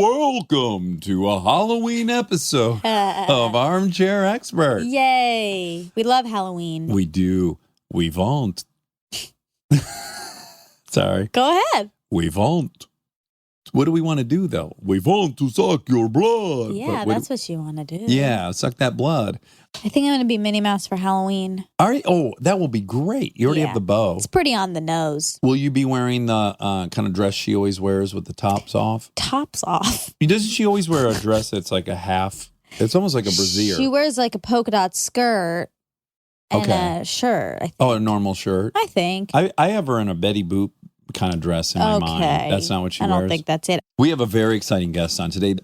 Welcome to a Halloween episode of Armchair Expert. Yay. We love Halloween. We do. We won't. Sorry. Go ahead. We won't. What do we want to do, though? We want to suck your blood. Yeah, that's what you want to do. Yeah, suck that blood. I think I'm going to be Minnie Mouse for Halloween. All right. Oh, that will be great. You already have the bow. It's pretty on the nose. Will you be wearing the kind of dress she always wears with the tops off? Tops off. Doesn't she always wear a dress that's like a half? It's almost like a brassiere. She wears like a polka dot skirt and a shirt, I think. Oh, a normal shirt? I think. I have her in a Betty Boop kind of dress in my mind. That's not what she wears. I don't think that's it. We have a very exciting guest on today.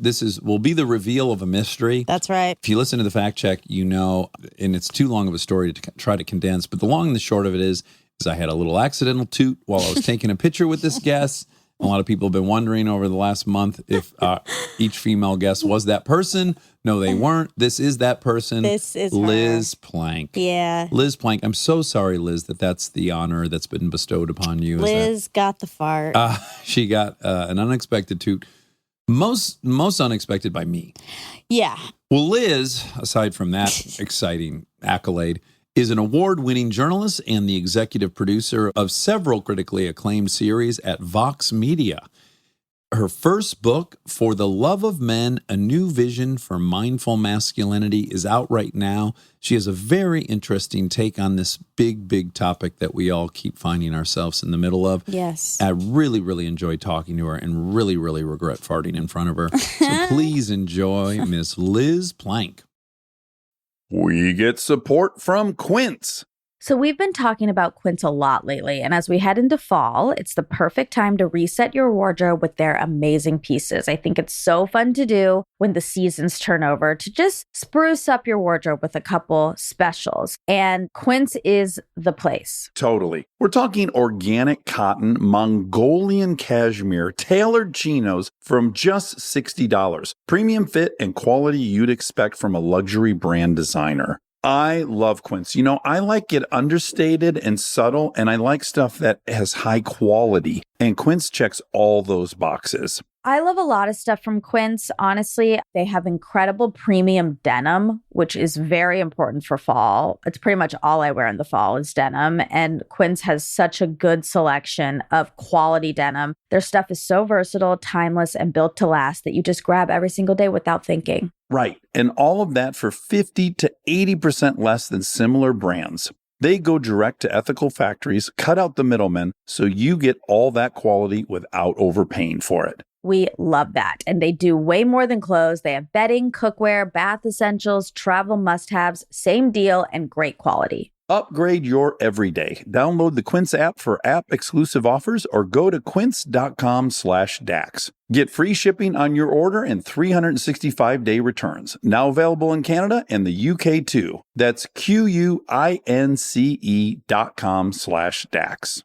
Will be the reveal of a mystery. That's right. If you listen to the fact check, you know, and it's too long of a story to try to condense, but the long and the short of it is I had a little accidental toot while I was taking a picture with this guest. A lot of people have been wondering over the last month if each female guest was that person. No, they weren't. This is that person. This is Liz Plank. Yeah. Liz Plank. I'm so sorry, Liz, that's the honor that's been bestowed upon you. Liz got the fart. She got an unexpected toot. Most unexpected by me. Yeah. Well, Liz, aside from that exciting accolade, is an award-winning journalist and the executive producer of several critically acclaimed series at Vox Media. Her first book, For the Love of Men, A New Vision for Mindful Masculinity, is out right now. She has a very interesting take on this big, big topic that we all keep finding ourselves in the middle of. Yes. I really, really enjoyed talking to her and really, really regret farting in front of her. So please enjoy Miss Liz Plank. We get support from Quince. So we've been talking about Quince a lot lately, and as we head into fall, it's the perfect time to reset your wardrobe with their amazing pieces. I think it's so fun to do when the seasons turn over to just spruce up your wardrobe with a couple specials, and Quince is the place. Totally. We're talking organic cotton, Mongolian cashmere, tailored chinos from just $60. Premium fit and quality you'd expect from a luxury brand designer. I love Quince. You know, I like it understated and subtle, and I like stuff that has high quality. And Quince checks all those boxes. I love a lot of stuff from Quince. Honestly, they have incredible premium denim, which is very important for fall. It's pretty much all I wear in the fall is denim. And Quince has such a good selection of quality denim. Their stuff is so versatile, timeless, and built to last that you just grab every single day without thinking. Right. And all of that for 50 to 80% less than similar brands. They go direct to ethical factories, cut out the middlemen, so you get all that quality without overpaying for it. We love that. And they do way more than clothes. They have bedding, cookware, bath essentials, travel must-haves, same deal, and great quality. Upgrade your everyday. Download the Quince app for app-exclusive offers or go to quince.com/Dax. Get free shipping on your order and 365-day returns. Now available in Canada and the UK too. That's QUINCE.com/Dax.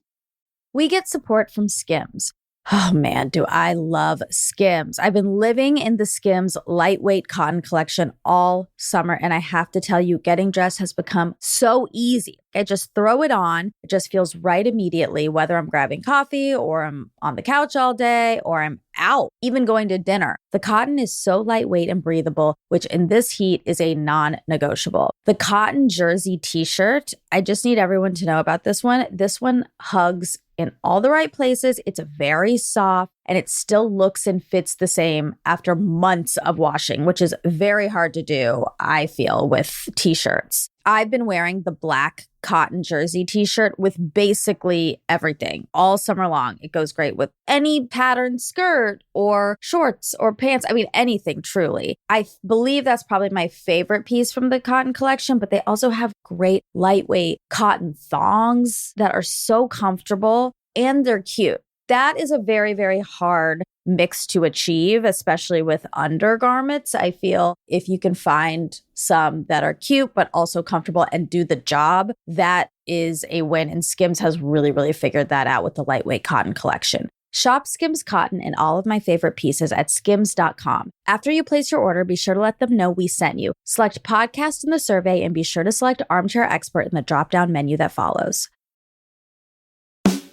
We get support from Skims. Oh man, do I love Skims. I've been living in the Skims lightweight cotton collection all summer, and I have to tell you, getting dressed has become so easy. I just throw it on. It just feels right immediately, whether I'm grabbing coffee or I'm on the couch all day or I'm out, even going to dinner. The cotton is so lightweight and breathable, which in this heat is a non-negotiable. The cotton jersey t-shirt, I just need everyone to know about this one. This one hugs in all the right places. It's very soft and it still looks and fits the same after months of washing, which is very hard to do, I feel, with t-shirts. I've been wearing the black cotton jersey t-shirt with basically everything all summer long. It goes great with any patterned skirt or shorts or pants. I mean, anything truly. I believe that's probably my favorite piece from the cotton collection, but they also have great lightweight cotton thongs that are so comfortable and they're cute. That is a very, very hard mix to achieve, especially with undergarments. I feel if you can find some that are cute, but also comfortable and do the job, that is a win. And Skims has really, really figured that out with the lightweight cotton collection. Shop Skims cotton and all of my favorite pieces at skims.com. After you place your order, be sure to let them know we sent you. Select podcast in the survey and be sure to select Armchair Expert in the drop-down menu that follows.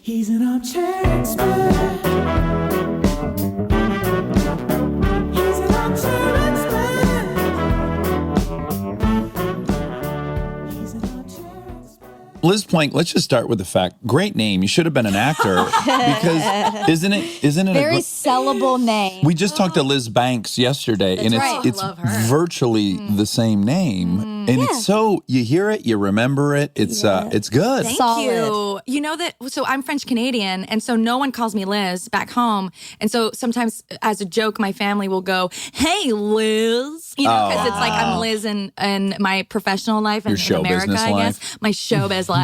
He's an armchair expert. Liz Plank, let's just start with the fact, great name. You should have been an actor because isn't it Very sellable name. we just talked to Liz Banks yesterday, and right. it's I love her. virtually the same name, and it's so you hear it, you remember it. It's good. Thank Solid. you. You know that, so I'm French Canadian, and so no one calls me Liz back home. And so sometimes as a joke, my family will go, "Hey, Liz," because it's like I'm Liz in my professional life and Your show in America, business I life. guess. My showbiz life.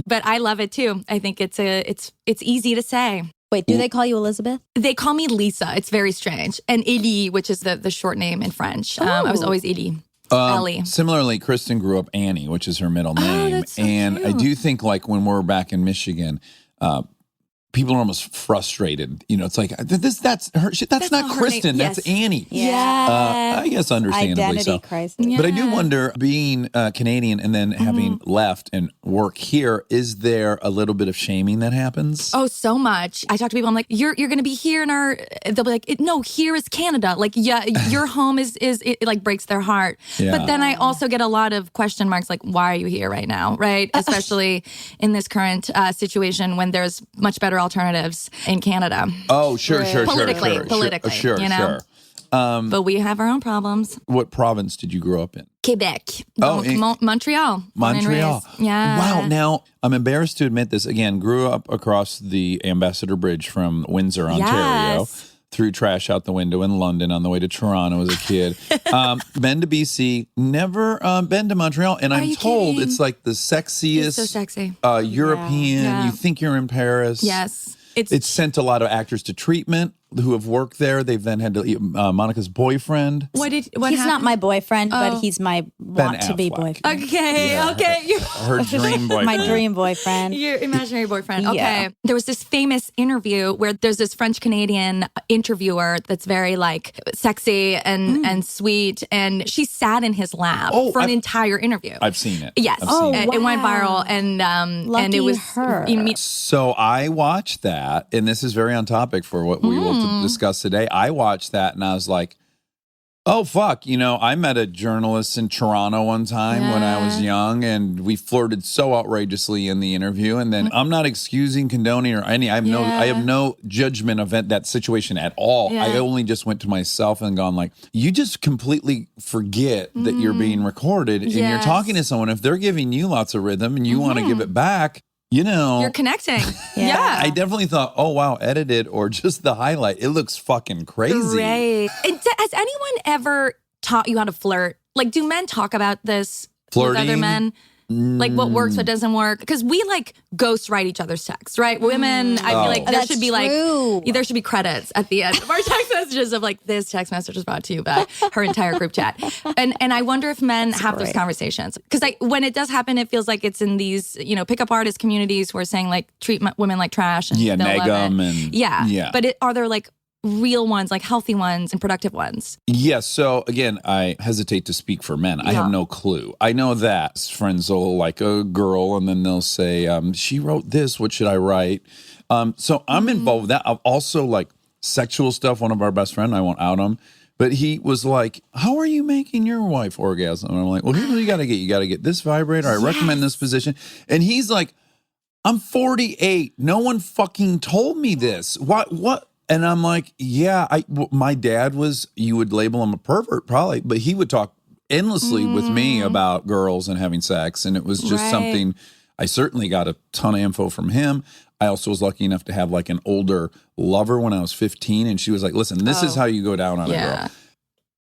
But I love it too. I think it's easy to say. Wait, do they call you Elizabeth? They call me Lisa. It's very strange. And Ellie, which is the short name in French. I was always Ellie. Ellie. Similarly, Kristen grew up Annie, which is her middle name. that's so and I cute. do think like when we're back in Michigan, people are almost frustrated. You know, it's like that's her. That's not not her Kristen. name. That's Yes. Annie. Yeah. I guess understandably Identity so. crisis. Yeah. But I do wonder, being Canadian and then having left and work here, is there a little bit of shaming that happens? Oh, so much. I talk to people. I'm like, you're going to be here in our. They'll be like, no, here is Canada. Like, yeah, your home is it like breaks their heart. Yeah. But then I also get a lot of question marks, like, why are you here right now, right? Especially in this current situation when there's much better alternatives in Canada. Oh, sure. Politically, Sure. you know? But we have our own problems. What province did you grow up in? Quebec, Oh, in- Montreal, born and Montreal. raised. Yeah. Wow. Now, I'm embarrassed to admit this. Again, grew up across the Ambassador Bridge from Windsor, Ontario. Yes. Threw trash out the window in London on the way to Toronto as a kid. Been to BC, never been to Montreal. And I'm you told kidding? it's like the sexiest It's so sexy. European. Yeah. You think you're in Paris. Yes. It's sent a lot of actors to treatment who have worked there. They've then had to Monica's boyfriend. What He's happened? not my boyfriend, but Oh. he's my want-to-be Affleck. boyfriend. Okay. Her dream boyfriend. My dream boyfriend. Your imaginary boyfriend. Okay. Yeah. There was this famous interview where there's this French Canadian interviewer that's very like sexy and sweet, and she sat in his lap Oh, for an I've- entire interview. I've seen it. Yes. I've seen It went viral, and Lucky it was her. So I watched that, and this is very on topic for what we will discuss today. I watched that, and I was like, oh, fuck. You know, I met a journalist in Toronto one time when I was young, and we flirted so outrageously in the interview. And then I'm not excusing, condoning, or any. I have no judgment of that situation at all. Yeah. I only just went to myself and gone like, you just completely forget that you're being recorded and you're Yes. talking to someone. If they're giving you lots of rhythm and you want to give it back, you know. You're connecting. Yeah. I definitely thought, oh, wow, edited or just the highlight. It looks fucking crazy. Great. And has anyone ever taught you how to flirt? Like, do men talk about this with other Flirting? men? Like what works, what doesn't work? Because we like ghost write each other's texts, right? Women, I feel like there That's should be true. like there should be credits at the end of our text messages of like this text message was brought to you by her entire group chat. And I wonder if men have those great. conversations, because when it does happen, it feels like it's in these pickup artist communities who are saying like treat women like trash and Yeah, they'll nag love it. 'em and- yeah. But are there like real ones, like healthy ones and productive ones? Yes. So again, I hesitate to speak for men. I have no clue. I know that friends will like a girl and then they'll say, she wrote this. What should I write? So I'm involved with that. I've also like sexual stuff. One of our best friends, I won't out him, but he was like, how are you making your wife orgasm? And I'm like, well, here's what you got to get. You got to get this vibrator. I recommend this position. And he's like, I'm 48. No one fucking told me this. What? And I'm like, yeah, my dad was, you would label him a pervert probably, but he would talk endlessly with me about girls and having sex. And it was just Right. something, I certainly got a ton of info from him. I also was lucky enough to have like an older lover when I was 15. And she was like, listen, this is how you go down on a Yeah. girl.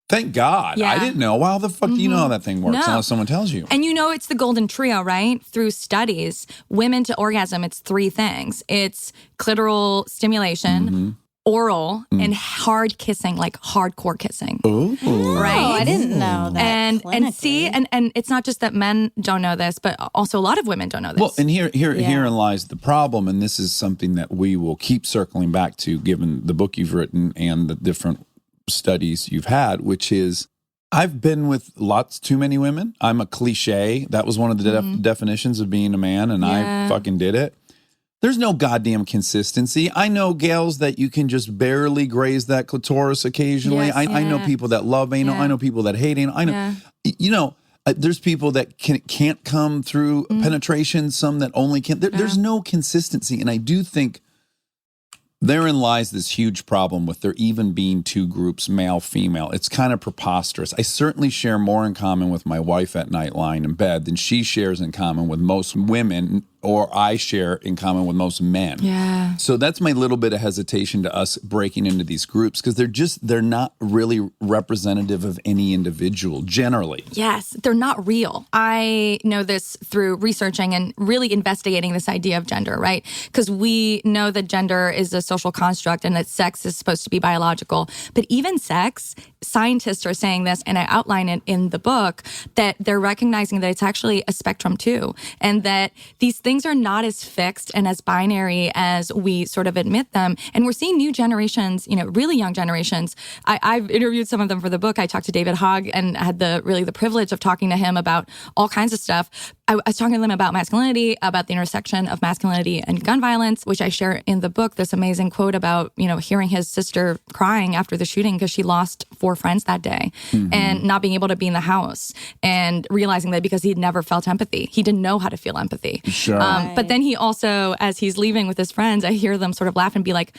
Thank God. Yeah. I didn't know. Wow, the fuck do you know how that thing works No. unless someone tells you? And it's the golden trio, right? Through studies, women to orgasm, it's three things. It's clitoral stimulation, oral, and hard kissing, like hardcore kissing. Ooh. Right? Oh, I didn't know that. And see, clinically. and it's not just that men don't know this, but also a lot of women don't know this. Well, and herein lies the problem, and this is something that we will keep circling back to, given the book you've written and the different studies you've had, which is I've been with lots too many women. I'm a cliche. That was one of the definitions of being a man, and I fucking did it. There's no goddamn consistency. I know gals that you can just barely graze that clitoris occasionally. Yes. I know people that love anal. I know people that hate anal. I know, There's people that can't come through penetration, some that only can. There's no consistency. And I do think therein lies this huge problem with there even being two groups, male, female. It's kind of preposterous. I certainly share more in common with my wife at night lying in bed than she shares in common with most women, or I share in common with most men. Yeah. So that's my little bit of hesitation to us breaking into these groups, because they're not really representative of any individual generally. Yes, they're not real. I know this through researching and really investigating this idea of gender, right? Because we know that gender is a social construct and that sex is supposed to be biological. But even sex, scientists are saying this, and I outline it in the book, that they're recognizing that it's actually a spectrum too, and that these things are not as fixed and as binary as we sort of admit them. And we're seeing new generations, really young generations. I've interviewed some of them for the book. I talked to David Hogg and had the privilege of talking to him about all kinds of stuff. I was talking to them about masculinity, about the intersection of masculinity and gun violence, which I share in the book, this amazing quote about, hearing his sister crying after the shooting because she lost 4 friends that day and not being able to be in the house, and realizing that because he'd never felt empathy, he didn't know how to feel empathy. Sure. But then he also, as he's leaving with his friends, I hear them sort of laugh and be like,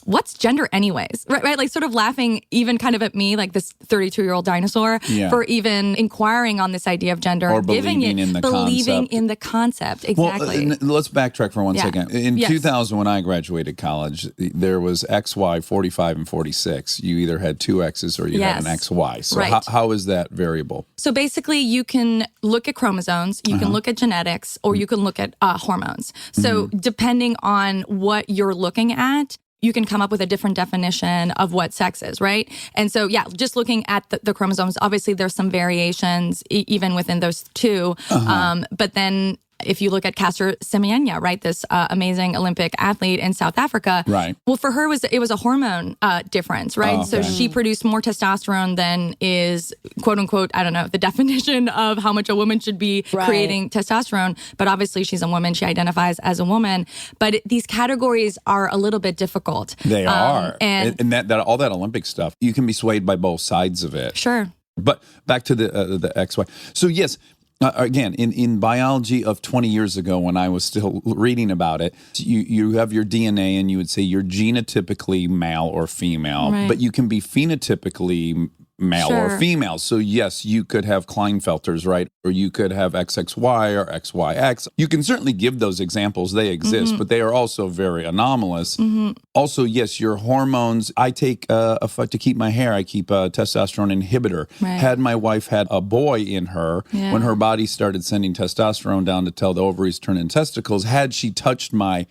what's gender anyways? Right? Like sort of laughing even kind of at me, like this 32-year-old dinosaur, for even inquiring on this idea of gender. Or believing in the concept. Exactly. Well, let's backtrack for one Yeah. second. In Yes. 2000, when I graduated college, there was XY, 45, and 46. You either had 2 X's or you had an XY. So Right. how is that variable? So basically, you can look at chromosomes, you can look at genetics, or you can look at hormones. So depending on what you're looking at, you can come up with a different definition of what sex is, right? And so, just looking at the chromosomes, obviously there's some variations even within those two. But then if you look at Caster Semenya, right, this amazing Olympic athlete in South Africa, Right. Well, for her it was a hormone difference, right? Oh, okay. So she produced more testosterone than is quote unquote, I don't know, the definition of how much a woman should be creating testosterone. But obviously she's a woman; she identifies as a woman. But these categories are a little bit difficult. They are, and that all that Olympic stuff, you can be swayed by both sides of it. sure. But back to the XY. So yes. Again, in biology of 20 years ago, when I was still reading about it, you have your DNA and you would say you're genotypically male or female, Right. but you can be phenotypically male Sure. or female. So yes, you could have Klinefelters, right? Or you could have XXY or XYX. You can certainly give those examples. They exist, but they are also very anomalous. Also, yes, your hormones. I take to keep my hair, I keep a testosterone inhibitor. Right. Had my wife had a boy in her, Yeah. when her body started sending testosterone down to tell the ovaries turn into testicles, had she touched my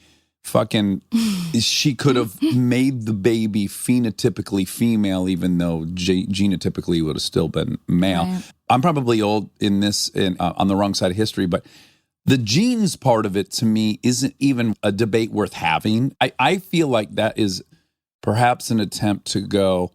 she could have made the baby phenotypically female, even though genotypically would have still been male. Right. I'm probably old in this, on the wrong side of history, but the genes part of it to me isn't even a debate worth having. I feel like that is perhaps an attempt to go,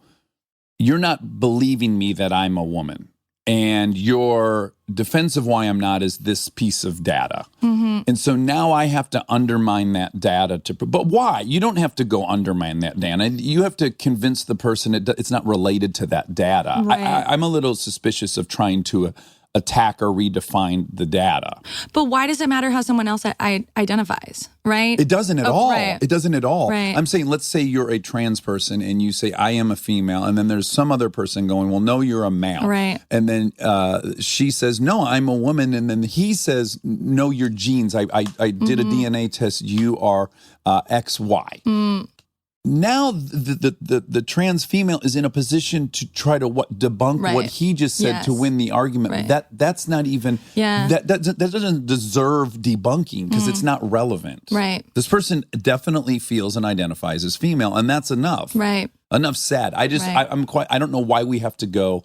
you're not believing me that I'm a woman. And your defense of why I'm not is this piece of data. And so now I have to undermine that data but why? You don't have to go undermine that data. You have to convince the person it's not related to that data. Right. I'm a little suspicious of trying to attack or redefine the data. But why does it matter how someone else identifies, right? It doesn't at all. Right. It doesn't at all. Right. I'm saying, let's say you're a trans person and you say, I am a female. And then there's some other person going, well, no, you're a male. Right. And then she says, no, I'm a woman. And then he says, no, your genes. I did a DNA test. You are XY. Now the trans female is in a position to try to debunk Right. what he just said to Yes. win the argument. Right. That's not even that doesn't deserve debunking because it's not relevant. Right. This person definitely feels and identifies as female, and that's enough. Right. Enough said. I don't know why we have to go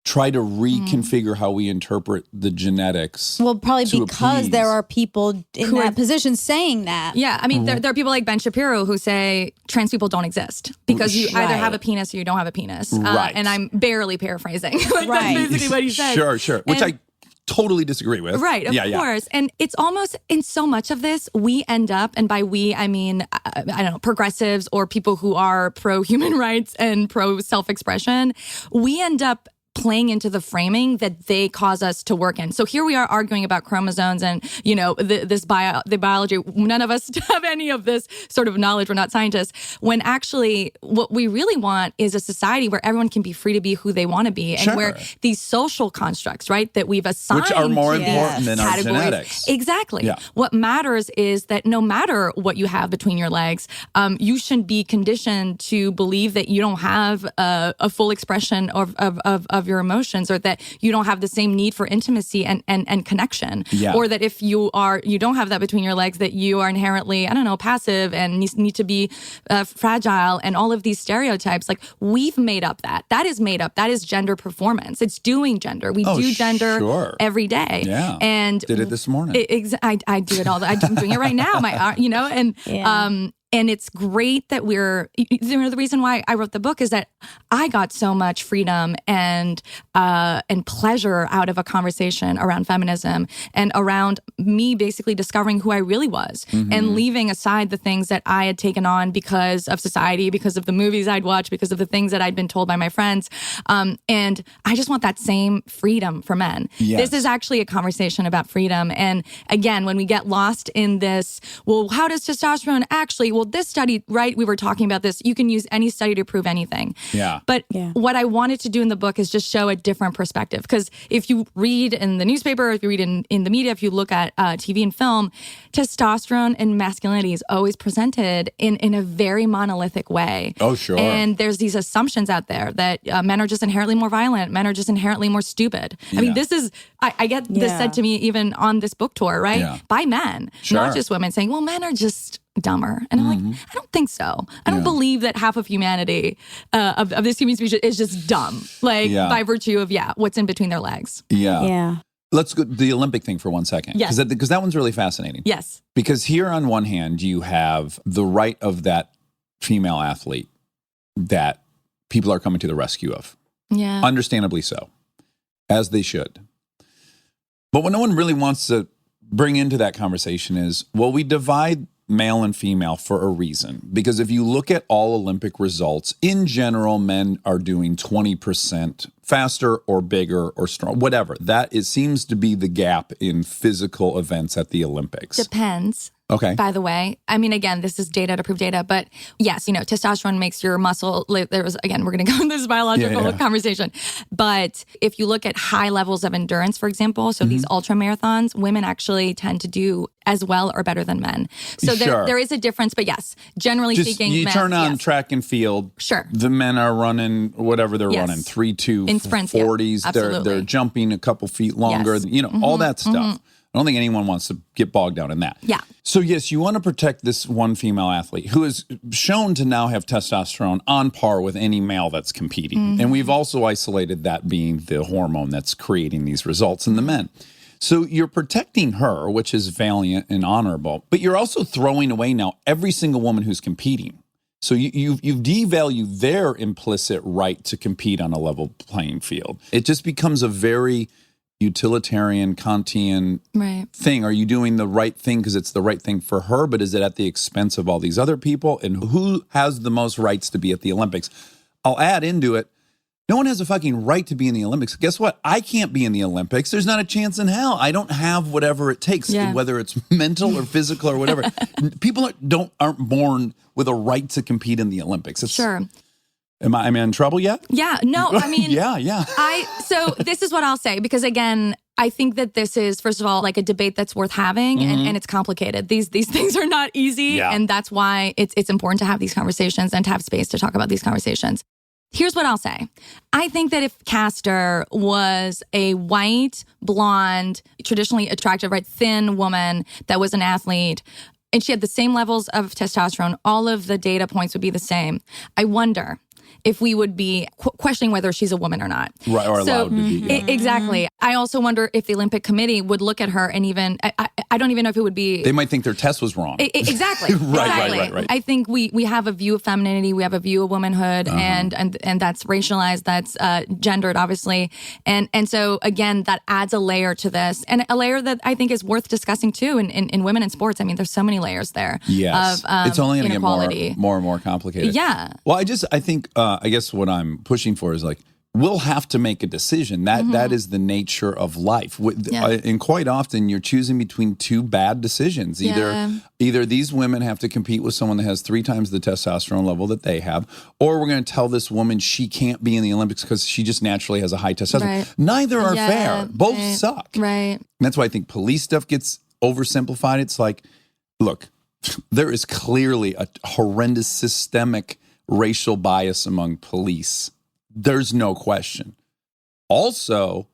try to reconfigure how we interpret the genetics. Well, probably to because appease. there are people in Who are- that position saying that. Yeah, I mean, there are people like Ben Shapiro who say trans people don't exist because you either have a penis or you don't have a penis. Right. And I'm barely paraphrasing. Like, Right. That's basically what he said. Sure. Which And- I totally disagree with. Right, of course. And it's almost in so much of this, we end up, and by we, I mean, I don't know, progressives or people who are pro human rights and pro self expression, we end up playing into the framing that they cause us to work in. So here we are arguing about chromosomes and, the biology. None of us have any of this sort of knowledge. We're not scientists. When actually what we really want is a society where everyone can be free to be who they want to be, and where these social constructs, right, that we've assigned, which are more to important than our categories. genetics. Exactly. Yeah. What matters is that no matter what you have between your legs, you shouldn't be conditioned to believe that you don't have a full expression of your emotions, or that you don't have the same need for intimacy and connection, or that if you don't have that between your legs, that you are inherently, I don't know, passive and need to be fragile, and all of these stereotypes. Like, we've made up that is made up. That is gender performance. It's doing gender. We do gender every day. Yeah. And did it this morning. I do it all. I'm doing it right now. And it's great that the reason why I wrote the book is that I got so much freedom and pleasure out of a conversation around feminism, and around me basically discovering who I really was, and leaving aside the things that I had taken on because of society, because of the movies I'd watched, because of the things that I'd been told by my friends. And I just want that same freedom for men. Yes. This is actually a conversation about freedom. And again, when we get lost in this, well, how does testosterone actually, well, this study, right? We were talking about this. You can use any study to prove anything. Yeah. But what I wanted to do in the book is just show a different perspective. Because if you read in the newspaper, if you read in the media, if you look at TV and film, testosterone and masculinity is always presented in a very monolithic way. Oh, sure. And there's these assumptions out there that men are just inherently more violent. Men are just inherently more stupid. I mean, this is, I get this said to me even on this book tour, right? Yeah. By men, not just women, saying, well, men are just dumber. And I'm like, I don't think so. I don't believe that half of humanity, of this human species, is just dumb, by virtue of, what's in between their legs. Yeah. Let's go to the Olympic thing for 1 second. Yes. Because that one's really fascinating. Yes. Because here on one hand, you have the right of that female athlete that people are coming to the rescue of. Yeah. Understandably so, as they should. But what no one really wants to bring into that conversation is, well, we divide male and female for a reason. Because if you look at all Olympic results, in general, men are doing 20% faster or bigger or strong, whatever. Seems to be the gap in physical events at the Olympics. Depends. Okay. By the way, I mean, again, this is data to prove data, but yes, testosterone makes your muscle, we're going to go into this biological conversation. But if you look at high levels of endurance, for example, so these ultra marathons, women actually tend to do as well or better than men. So there is a difference, but yes, generally speaking, you men, turn on track and field. Sure. The men are running whatever they're running, 3.2 in sprints, 40s. They're jumping a couple feet longer, all that stuff. I don't think anyone wants to get bogged down in that. Yeah. So yes, you want to protect this one female athlete who is shown to now have testosterone on par with any male that's competing. And we've also isolated that being the hormone that's creating these results in the men. So you're protecting her, which is valiant and honorable, but you're also throwing away now every single woman who's competing. So you've devalued their implicit right to compete on a level playing field. It just becomes a very utilitarian Kantian thing. Are you doing the right thing because it's the right thing for her, but is it at the expense of all these other people? And who has the most rights to be at the Olympics? I'll add into it, no one has a fucking right to be in the Olympics. Guess what? I can't be in the Olympics. There's not a chance in hell. I don't have whatever it takes, whether it's mental or physical or whatever. People aren't born with a right to compete in the Olympics. Sure. Am I in trouble yet? Yeah, no, I mean, yeah. So this is what I'll say, because again, I think that this is, first of all, like a debate that's worth having, and it's complicated. These things are not easy, and that's why it's important to have these conversations and to have space to talk about these conversations. Here's what I'll say. I think that if Caster was a white, blonde, traditionally attractive, thin woman that was an athlete, and she had the same levels of testosterone, all of the data points would be the same. I wonder if we would be questioning whether she's a woman or not. Right, or allowed to be. Exactly. I also wonder if the Olympic Committee would look at her and even, I don't even know if it would be... They might think their test was wrong. Exactly. Right. I think we have a view of femininity, we have a view of womanhood, and that's racialized, that's gendered, obviously. And so, again, that adds a layer to this, and a layer that I think is worth discussing, too, in women in sports. I mean, there's so many layers there. Yes. Of it's only going to get inequality. more and more complicated. Yeah. Well, I think, I guess what I'm pushing for is like, we'll have to make a decision. That is the nature of life. And quite often you're choosing between two bad decisions. Either these women have to compete with someone that has 3 times the testosterone level that they have, or we're going to tell this woman she can't be in the Olympics because she just naturally has a high testosterone. Right. Neither are fair. Both suck. Right. And that's why I think police stuff gets oversimplified. It's like, look, there is clearly a horrendous systemic racial bias among police. There's no question. Also,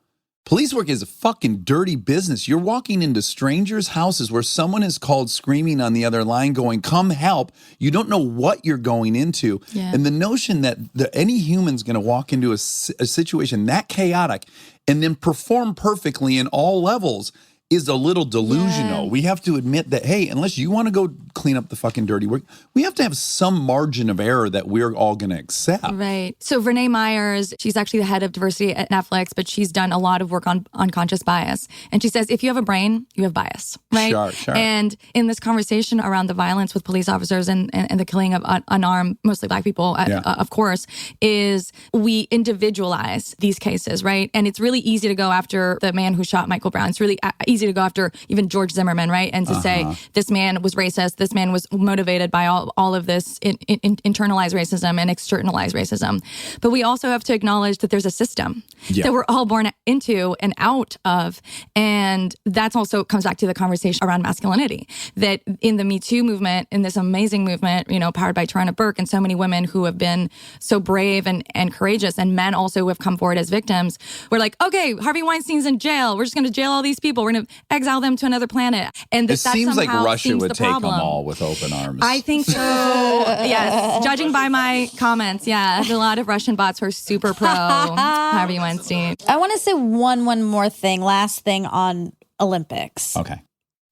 police work is a fucking dirty business. You're walking into strangers' houses where someone is called screaming on the other line going, come help. You don't know what you're going into. Yeah. And the notion that any human's going to walk into a situation that chaotic and then perform perfectly in all levels is a little delusional. Yeah. We have to admit that, hey, unless you want to go clean up the fucking dirty work, we have to have some margin of error that we're all going to accept. Right. So Renee Myers, she's actually the head of diversity at Netflix, but she's done a lot of work on unconscious bias. And she says, if you have a brain, you have bias, right? Sure. And in this conversation around the violence with police officers and the killing of unarmed, mostly Black people, of course, is we individualize these cases, right? And it's really easy to go after the man who shot Michael Brown. It's really easy to go after even George Zimmerman, right? And to say this man was racist, this man was motivated by all of this internalized racism and externalized racism. But we also have to acknowledge that there's a system that we're all born into and out of. And that's also comes back to the conversation around masculinity, that in the Me Too movement, in this amazing movement, powered by Tarana Burke and so many women who have been so brave and courageous, and men also who have come forward as victims, we're like, okay, Harvey Weinstein's in jail. We're just going to jail all these people. We're going to exile them to another planet. And it seems like Russia would take them all with open arms. I think so. Yes. Judging by my comments, there's a lot of Russian bots who are super pro Harvey Weinstein. I want to say one more thing, last thing on Olympics. Okay.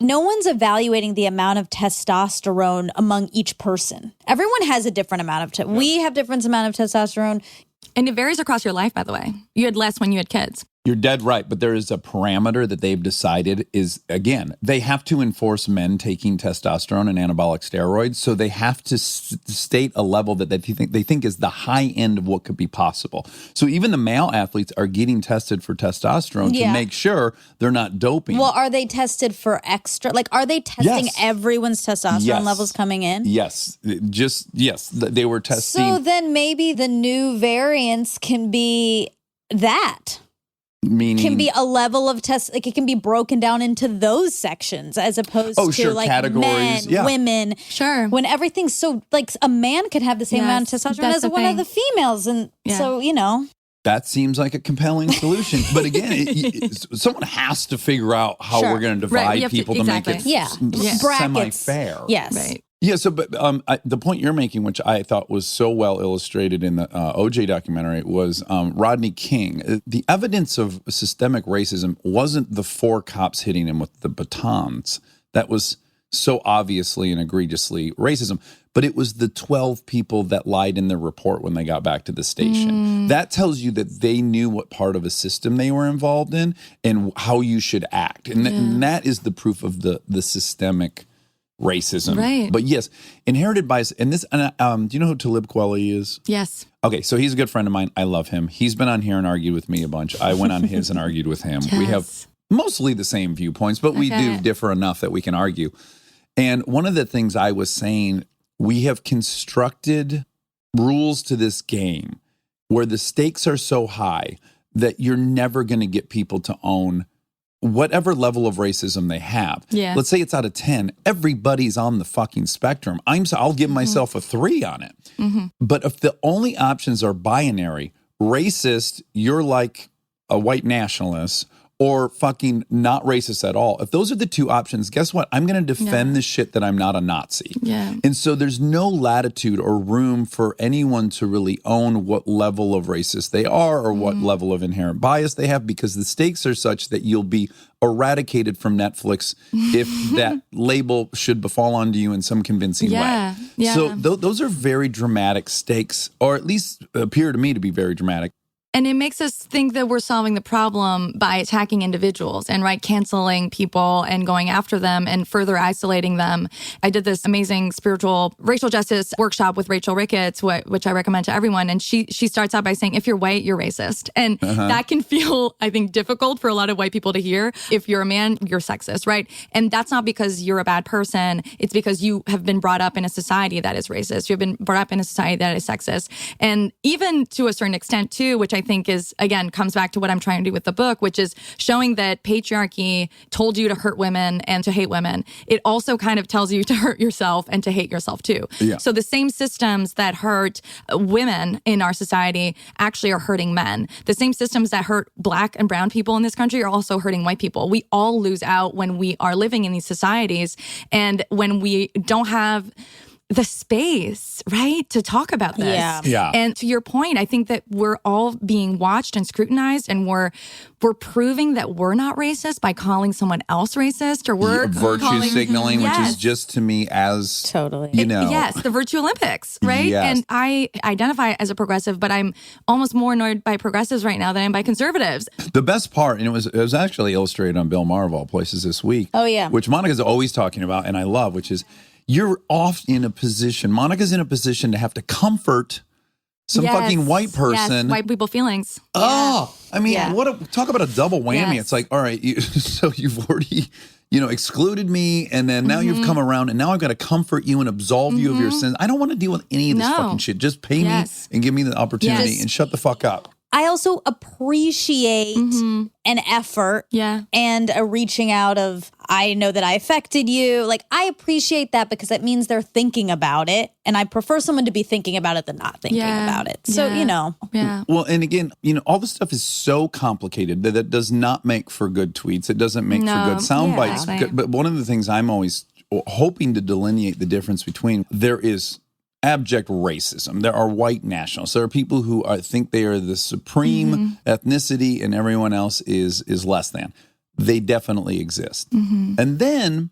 No one's evaluating the amount of testosterone among each person. Everyone has a different amount of we have different amount of testosterone. And it varies across your life, by the way. You had less when you had kids. You're dead right, but there is a parameter that they've decided is, again, they have to enforce men taking testosterone and anabolic steroids, so they have to state a level that they think is the high end of what could be possible. So even the male athletes are getting tested for testosterone to make sure they're not doping. Well, are they tested for extra? Like, are they testing everyone's testosterone levels coming in? Yes. They were testing. So then maybe the new variants can be that. Meaning, can be a level of test, like it can be broken down into those sections as opposed to like categories, men, women. Sure. When everything's so like a man could have the same amount of testosterone as one of the females, and so that seemes like a compelling solution. But again, someone has to figure out how we're going to divide people to make it semi-fair. Yes. Right. Yeah, so but the point you're making, which I thought was so well illustrated in the OJ documentary, was Rodney King. The evidence of systemic racism wasn't the 4 cops hitting him with the batons. That was so obviously and egregiously racism. But it was the 12 people that lied in their report when they got back to the station. That tells you that they knew what part of a system they were involved in and how you should act. And that is the proof of the systemic racism. Right. But yes, inherited bias. And this, do you know who Talib Kweli is? Yes. Okay, so he's a good friend of mine. I love him. He's been on here and argued with me a bunch. I went on his and argued with him. Yes. We have mostly the same viewpoints, but we do differ enough that we can argue. And one of the things I was saying, we have constructed rules to this game where the stakes are so high that you're never going to get people to own whatever level of racism they have. Yeah. Let's say it's out of 10. Everybody's on the fucking spectrum. I'll give myself a 3 on it. But if the only options are binary, racist, you're like a white nationalist, or fucking not racist at all. If those are the 2 options, guess what? I'm going to defend the shit that I'm not a Nazi. Yeah. And so there's no latitude or room for anyone to really own what level of racist they are or what level of inherent bias they have, because the stakes are such that you'll be eradicated from Netflix if that label should befall onto you in some convincing way. Yeah. So those are very dramatic stakes, or at least appear to me to be very dramatic. And it makes us think that we're solving the problem by attacking individuals and canceling people and going after them and further isolating them. I did this amazing spiritual racial justice workshop with Rachel Ricketts, which I recommend to everyone. And she starts out by saying, if you're white, you're racist. And that can feel, I think, difficult for a lot of white people to hear. If you're a man, you're sexist, right? And that's not because you're a bad person. It's because you have been brought up in a society that is racist. You've been brought up in a society that is sexist. And even to a certain extent, too, which I think is, again, comes back to what I'm trying to do with the book, which is showing that patriarchy told you to hurt women and to hate women. It also kind of tells you to hurt yourself and to hate yourself too. Yeah. So the same systems that hurt women in our society actually are hurting men. The same systems that hurt Black and brown people in this country are also hurting white people. We all lose out when we are living in these societies and when we don't have the space, right, to talk about this. Yeah. And to your point, I think that we're all being watched and scrutinized, and we're proving that we're not racist by calling someone else racist, or we're virtue calling, signaling, which Yes. is just to me as Totally. you know, Yes, the Virtue Olympics, right? Yes. And I identify as a progressive, but I'm almost more annoyed by progressives right now than I am by conservatives. the best part, and it was actually illustrated on Bill Maher of all places this week. Oh, yeah. Which Monica's always talking about, and I love, which is you're off in a position. Monica's in a position to have to comfort some Yes. fucking white person. Yes, white people feelings. Oh, I mean, Yeah. talk about a double whammy. Yes. It's like, all right, so you've already, excluded me, and then now you've come around, and now I've got to comfort you and absolve you of your sins. I don't want to deal with any of this No. fucking shit. Just pay Yes. me and give me the opportunity Yes. and shut the fuck up. I also appreciate an effort Yeah. and a reaching out of, I know that I affected you. Like, I appreciate that because it means they're thinking about it. And I prefer someone to be thinking about it than not thinking Yeah. about it. So, Yeah. Yeah. Well, and again, all this stuff is so complicated that it does not make for good tweets. It doesn't make No. for good sound Yeah, bites. exactly. But one of the things I'm always hoping to delineate the difference between, there is abject racism. There are white nationalists. There are people who think they are the supreme ethnicity and everyone else is less than. They definitely exist. And then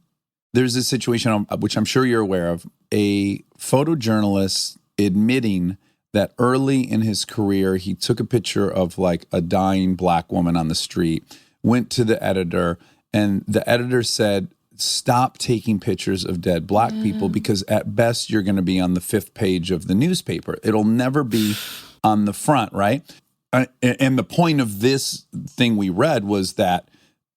there's this situation, which I'm sure you're aware of, a photojournalist admitting that early in his career, he took a picture of like a dying Black woman on the street, went to the editor, and the editor said, stop taking pictures of dead Black people because at best you're going to be on the 5th page of the newspaper. It'll never be on the front, right? And the point of this thing we read was that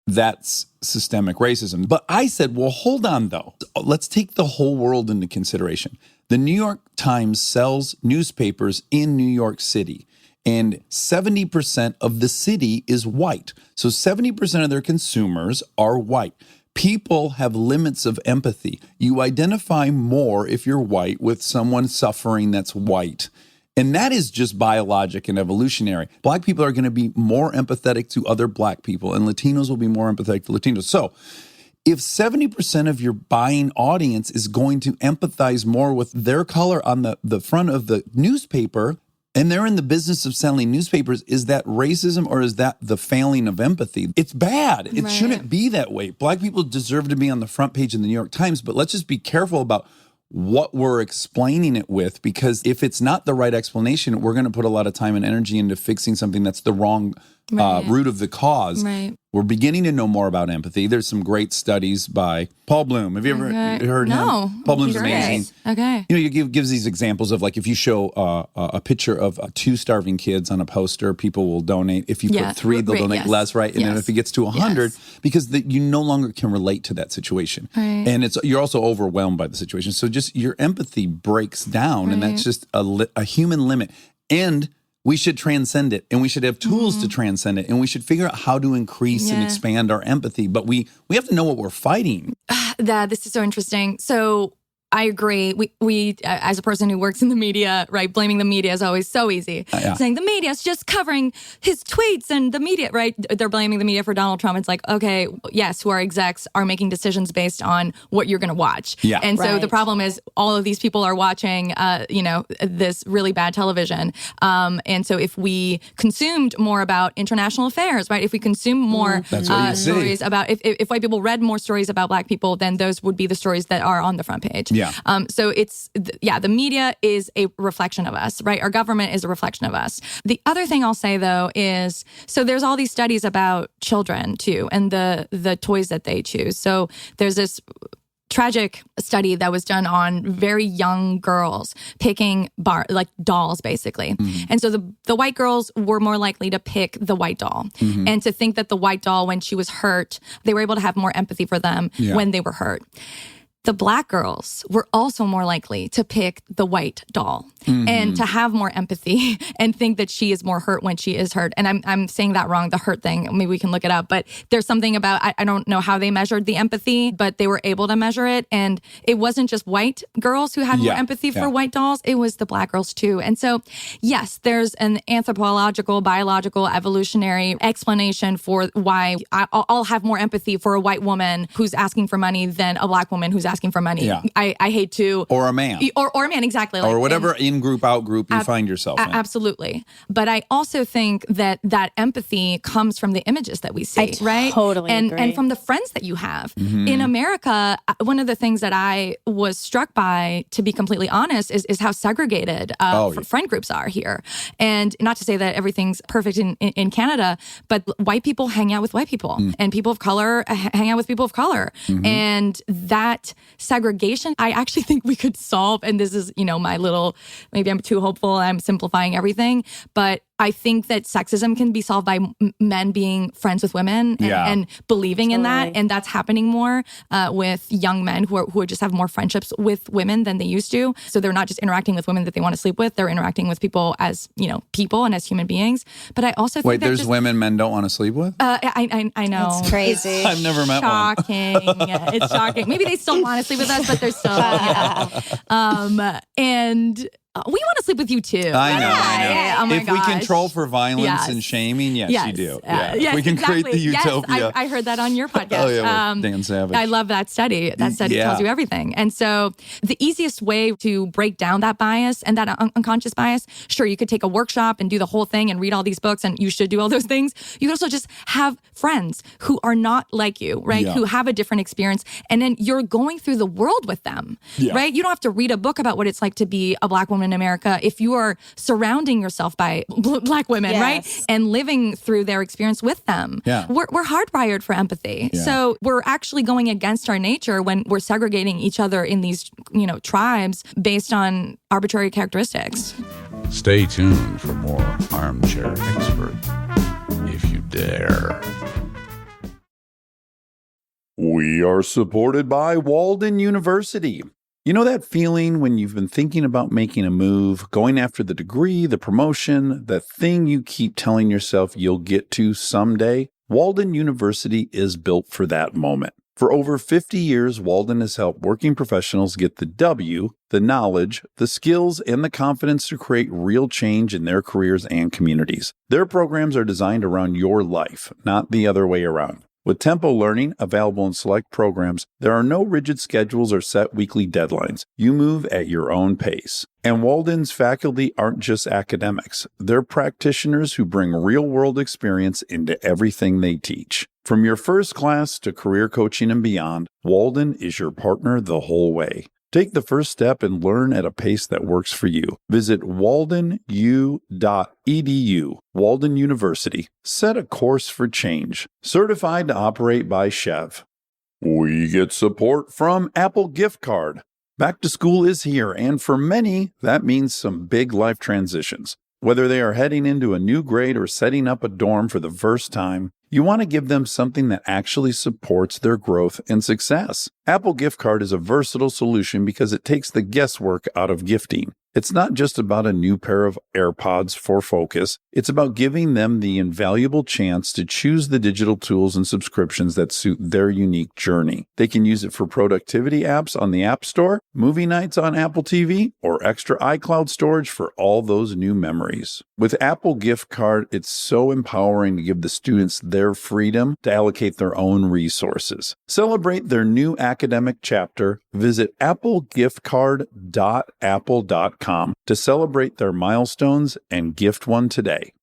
that's systemic racism. But I said, well, hold on, though. Let's take the whole world into consideration. The New York Times sells newspapers in New York City, and 70% of the city is white. So 70% of their consumers are white. People have limits of empathy. You identify more if you're white with someone suffering that's white. And that is just biologic and evolutionary. Black people are going to be more empathetic to other Black people, and Latinos will be more empathetic to Latinos. So if 70% of your buying audience is going to empathize more with their color on the front of the newspaper, and they're in the business of selling newspapers, is that racism or is that the failing of empathy? It's bad. It shouldn't be that way. Black people deserve to be on the front page of the New York Times, but let's just be careful about what we're explaining it with, because if it's not the right explanation, we're going to put a lot of time and energy into fixing something that's the wrong root of the cause. Right. We're beginning to know more about empathy. There's some great studies by Paul Bloom. Have you ever heard No. him? Paul Bloom's Sure amazing. is. Okay. He gives these examples of, like, if you show a picture of 2 starving kids on a poster, people will donate. If you put 3, they'll donate yes. less, right? And then Yes. if it gets to 100, Yes. because you no longer can relate to that situation. Right. And you're also overwhelmed by the situation. So just your empathy breaks down, and that's just a human limit. And we should transcend it, and we should have tools to transcend it, and we should figure out how to increase and expand our empathy. But we have to know what we're fighting. This is so interesting. So I agree. We as a person who works in the media, right, blaming the media is always so easy. Saying the media is just covering his tweets, and the media, right, they're blaming the media for Donald Trump. It's like, okay, yes, who are execs are making decisions based on what you're going to watch. Yeah. And so Right. the problem is all of these people are watching, this really bad television. And so if we consumed more about international affairs, right, if we consume more That's what you see. stories about, if white people read more stories about Black people, then those would be the stories that are on the front page. Yeah. Yeah. So the media is a reflection of us, right? Our government is a reflection of us. The other thing I'll say though is, so there's all these studies about children too, and the toys that they choose. So there's this tragic study that was done on very young girls picking dolls, basically. And so the white girls were more likely to pick the white doll and to think that the white doll, when she was hurt, they were able to have more empathy for them when they were hurt. The black girls were also more likely to pick the white doll and to have more empathy and think that she is more hurt when she is hurt. And I'm saying that wrong, the hurt thing. Maybe we can look it up. But there's something about, I don't know how they measured the empathy, but they were able to measure it. And it wasn't just white girls who had more empathy for white dolls. It was the black girls too. And so, yes, there's an anthropological, biological, evolutionary explanation for why I'll have more empathy for a white woman who's asking for money than a black woman who's asking for money. Yeah. I hate to... Or a man. Or a man, exactly. Or whatever in-group, out-group you find yourself in. Absolutely. But I also think that empathy comes from the images that we see, right? Totally agree. And from the friends that you have. In America, one of the things that I was struck by, to be completely honest, is how segregated friend groups are here. And not to say that everything's perfect in Canada, but white people hang out with white people and people of color hang out with people of color. And that segregation, I actually think we could solve. And this is, my little, maybe I'm too hopeful, I'm simplifying everything, but I think that sexism can be solved by men being friends with women and believing in that. And that's happening more with young men who just have more friendships with women than they used to. So they're not just interacting with women that they want to sleep with. They're interacting with people as, people and as human beings. But I also think there's women men don't want to sleep with? I know. It's crazy. I've never met one. Shocking. It's shocking. Maybe they still want to sleep with us, but they're still, and we want to sleep with you too. I know. Yeah. Oh my if we control for violence and shaming, yes, you do. Yes, we can create the utopia. Yes, I heard that on your podcast. Oh, yeah, Dan Savage. I love that study. That study tells you everything. And so the easiest way to break down that bias and that unconscious bias, sure, you could take a workshop and do the whole thing and read all these books, and you should do all those things. You could also just have friends who are not like you, right? Who have a different experience. And then you're going through the world with them, right? You don't have to read a book about what it's like to be a black woman in America if you are surrounding yourself by black women, right? And living through their experience with them. We're hardwired for empathy. So we're actually going against our nature when we're segregating each other in these, tribes based on arbitrary characteristics. Stay tuned for more Armchair Expert, if you dare. We are supported by Walden University. You know that feeling when you've been thinking about making a move, going after the degree, the promotion, the thing you keep telling yourself you'll get to someday? Walden University is built for that moment. For over 50 years, Walden has helped working professionals get the W, the knowledge, the skills, and the confidence to create real change in their careers and communities. Their programs are designed around your life, not the other way around. With Tempo Learning available in select programs, there are no rigid schedules or set weekly deadlines. You move at your own pace. And Walden's faculty aren't just academics. They're practitioners who bring real-world experience into everything they teach. From your first class to career coaching and beyond, Walden is your partner the whole way. Take the first step and learn at a pace that works for you. Visit waldenu.edu. Walden University. Set a course for change. Certified to operate by Chev. We get support from Apple Gift Card. Back to school is here, and for many, that means some big life transitions. Whether they are heading into a new grade or setting up a dorm for the first time, you want to give them something that actually supports their growth and success. Apple Gift Card is a versatile solution because it takes the guesswork out of gifting. It's not just about a new pair of AirPods for focus. It's about giving them the invaluable chance to choose the digital tools and subscriptions that suit their unique journey. They can use it for productivity apps on the App Store, movie nights on Apple TV, or extra iCloud storage for all those new memories. With Apple Gift Card, it's so empowering to give the students their freedom to allocate their own resources. Celebrate their new academic chapter. Visit applegiftcard.apple.com to celebrate their milestones and gift one today.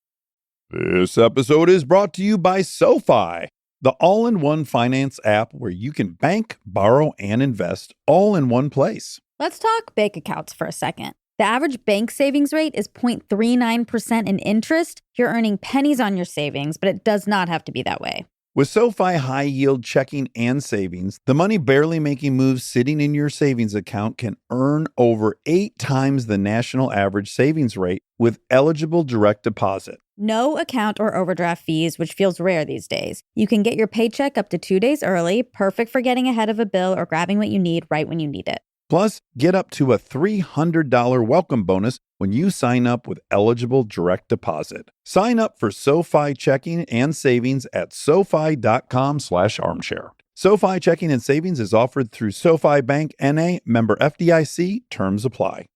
This episode is brought to you by SoFi, the all-in-one finance app where you can bank, borrow, and invest all in one place. Let's talk bank accounts for a second. The average bank savings rate is 0.39% in interest. You're earning pennies on your savings, but it does not have to be that way. With SoFi High Yield Checking and Savings, the money barely making moves sitting in your savings account can earn over 8 times the national average savings rate with eligible direct deposit. No account or overdraft fees, which feels rare these days. You can get your paycheck up to 2 days early, perfect for getting ahead of a bill or grabbing what you need right when you need it. Plus, get up to a $300 welcome bonus when you sign up with eligible direct deposit. Sign up for SoFi Checking and Savings at SoFi.com/armchair. SoFi Checking and Savings is offered through SoFi Bank N.A., member FDIC. Terms apply.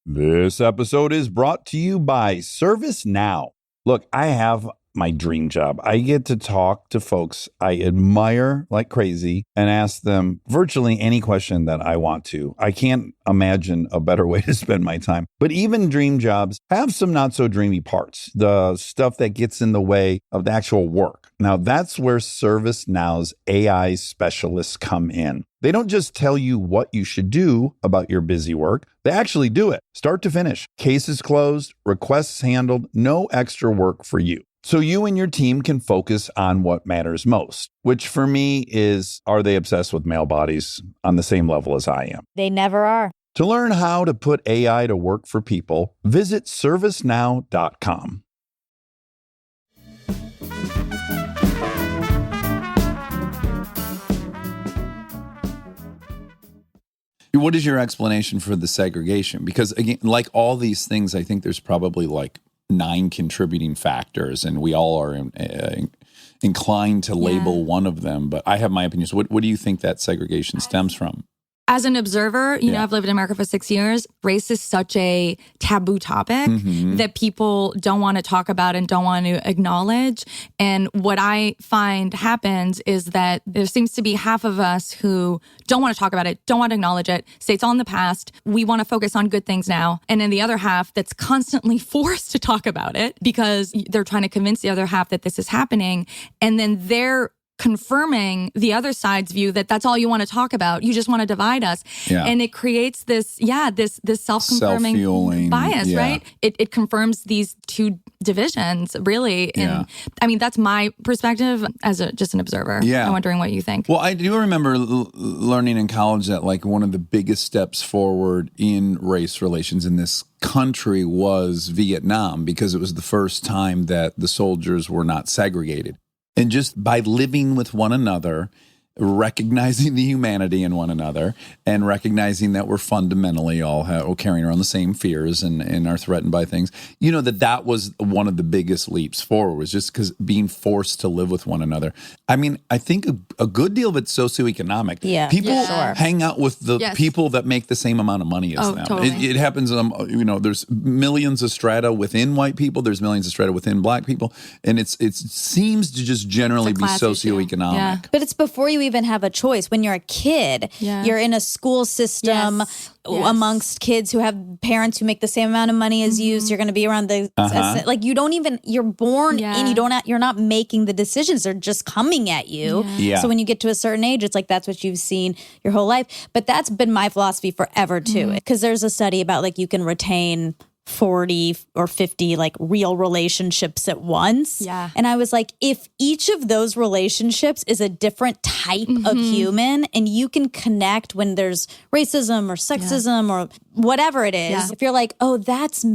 This episode is brought to you by ServiceNow. Look, I have my dream job. I get to talk to folks I admire like crazy and ask them virtually any question that I want to. I can't imagine a better way to spend my time. But even dream jobs have some not so dreamy parts, the stuff that gets in the way of the actual work. Now, that's where ServiceNow's AI specialists come in. They don't just tell you what you should do about your busy work. They actually do it, start to finish. Cases closed, requests handled, no extra work for you. So you and your team can focus on what matters most, which for me is, are they obsessed with male bodies on the same level as I am? They never are. To learn how to put AI to work for people, visit servicenow.com. What is your explanation for the segregation? Because again, like all these things, I think there's probably like 9 contributing factors, and we all are inclined to label one of them. But I have my opinions. What do you think that segregation stems from? As an observer, you know, I've lived in America for 6 years. Race is such a taboo topic that people don't want to talk about and don't want to acknowledge. And what I find happens is that there seems to be half of us who don't want to talk about it, don't want to acknowledge it, say it's all in the past. We want to focus on good things now. And then the other half that's constantly forced to talk about it because they're trying to convince the other half that this is happening. And then they're confirming the other side's view that that's all you want to talk about. You just want to divide us. Yeah. And it creates this self-confirming self-fueling bias, right? It confirms these two divisions, really. And I mean, that's my perspective as just an observer. Yeah. I'm wondering what you think. Well, I do remember learning in college that like one of the biggest steps forward in race relations in this country was Vietnam, because it was the first time that the soldiers were not segregated. And just by living with one another, recognizing the humanity in one another, and recognizing that we're fundamentally all carrying around the same fears and are threatened by things, you know, that was one of the biggest leaps forward, was just because being forced to live with one another. I mean, I think a good deal of it's socioeconomic. Yeah. People hang out with the people that make the same amount of money as them. Totally. It happens, you know, there's millions of strata within white people, there's millions of strata within black people, and it seems to just generally be socioeconomic. Yeah. But it's before you even have a choice. When you're a kid, you're in a school system amongst kids who have parents who make the same amount of money as you. So you're going to be around the like you don't even, you're born and you're not making the decisions. They're just coming at you. So when you get to a certain age, it's like that's what you've seen your whole life. But that's been my philosophy forever too. Because there's a study about like you can retain 40 or 50 like real relationships at once. Yeah. And I was like, if each of those relationships is a different type of human and you can connect when there's racism or sexism or whatever it is, if you're like, oh, that's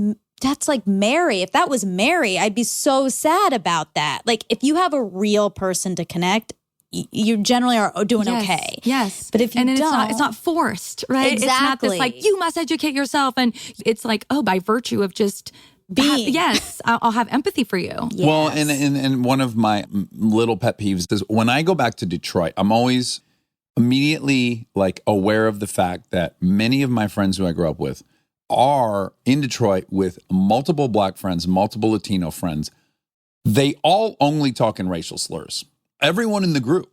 like Mary. If that was Mary, I'd be so sad about that. Like if you have a real person to connect, you generally are doing okay. Yes. But if you don't, it's not forced, right? Exactly. It's not this like, you must educate yourself. And it's like, oh, by virtue of just being. I'll have empathy for you. Yes. Well, and one of my little pet peeves is when I go back to Detroit, I'm always immediately like aware of the fact that many of my friends who I grew up with are in Detroit with multiple black friends, multiple Latino friends. They all only talk in racial slurs. Everyone in the group.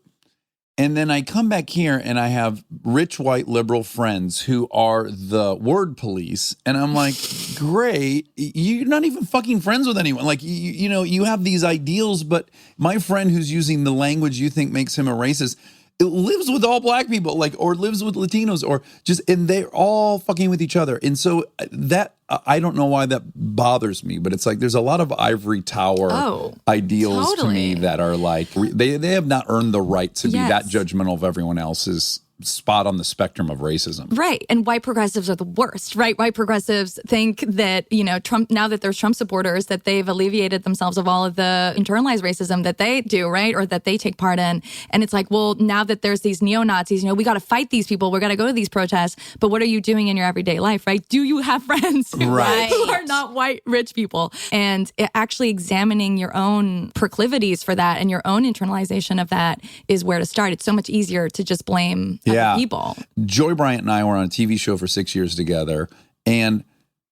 And then I come back here and I have rich white liberal friends who are the word police. And I'm like, great, you're not even fucking friends with anyone. Like, you know, you have these ideals, but my friend who's using the language you think makes him a racist lives with all black people, like, or lives with Latinos, or just, and they're all fucking with each other. And so that, I don't know why that bothers me, but it's like there's a lot of ivory tower ideals to me that are like, they have not earned the right to be that judgmental of everyone else's spot on the spectrum of racism. Right. And white progressives are the worst, right? White progressives think that, Trump, now that there's Trump supporters, that they've alleviated themselves of all of the internalized racism that they do, right? Or that they take part in. And it's like, well, now that there's these neo-Nazis, we got to fight these people. We got to go to these protests. But what are you doing in your everyday life, right? Do you have friends who are not white rich people? And actually examining your own proclivities for that and your own internalization of that is where to start. It's so much easier to just blame people. Joy Bryant and I were on a TV show for 6 years together. And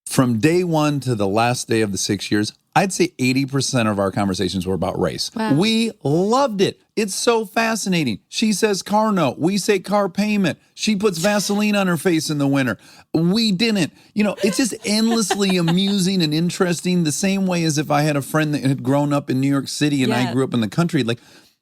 from day one to the last day of the 6 years, I'd say 80% of our conversations were about race. Wow. We loved it. It's so fascinating. She says car note. We say car payment. She puts Vaseline on her face in the winter. We didn't. It's just endlessly amusing and interesting. The same way as if I had a friend that had grown up in New York City and I grew up in the country. Like,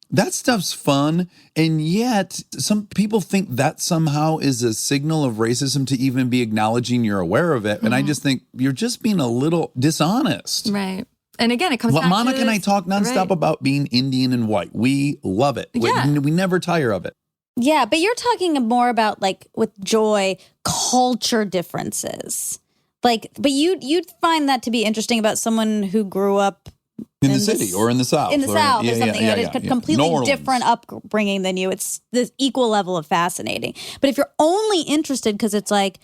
that stuff's fun, and yet some people think that somehow is a signal of racism to even be acknowledging you're aware of it. And I just think you're just being a little dishonest. Right. And again, it comes back Monica to and I talk nonstop about being Indian and white. We love it. Yeah. We never tire of it. Yeah, but you're talking more about, like, with Joy, culture differences. Like, but you'd find that to be interesting about someone who grew up in the city or in the South. In the South or something. It's a completely different upbringing than you. It's this equal level of fascinating. But if you're only interested because it's like,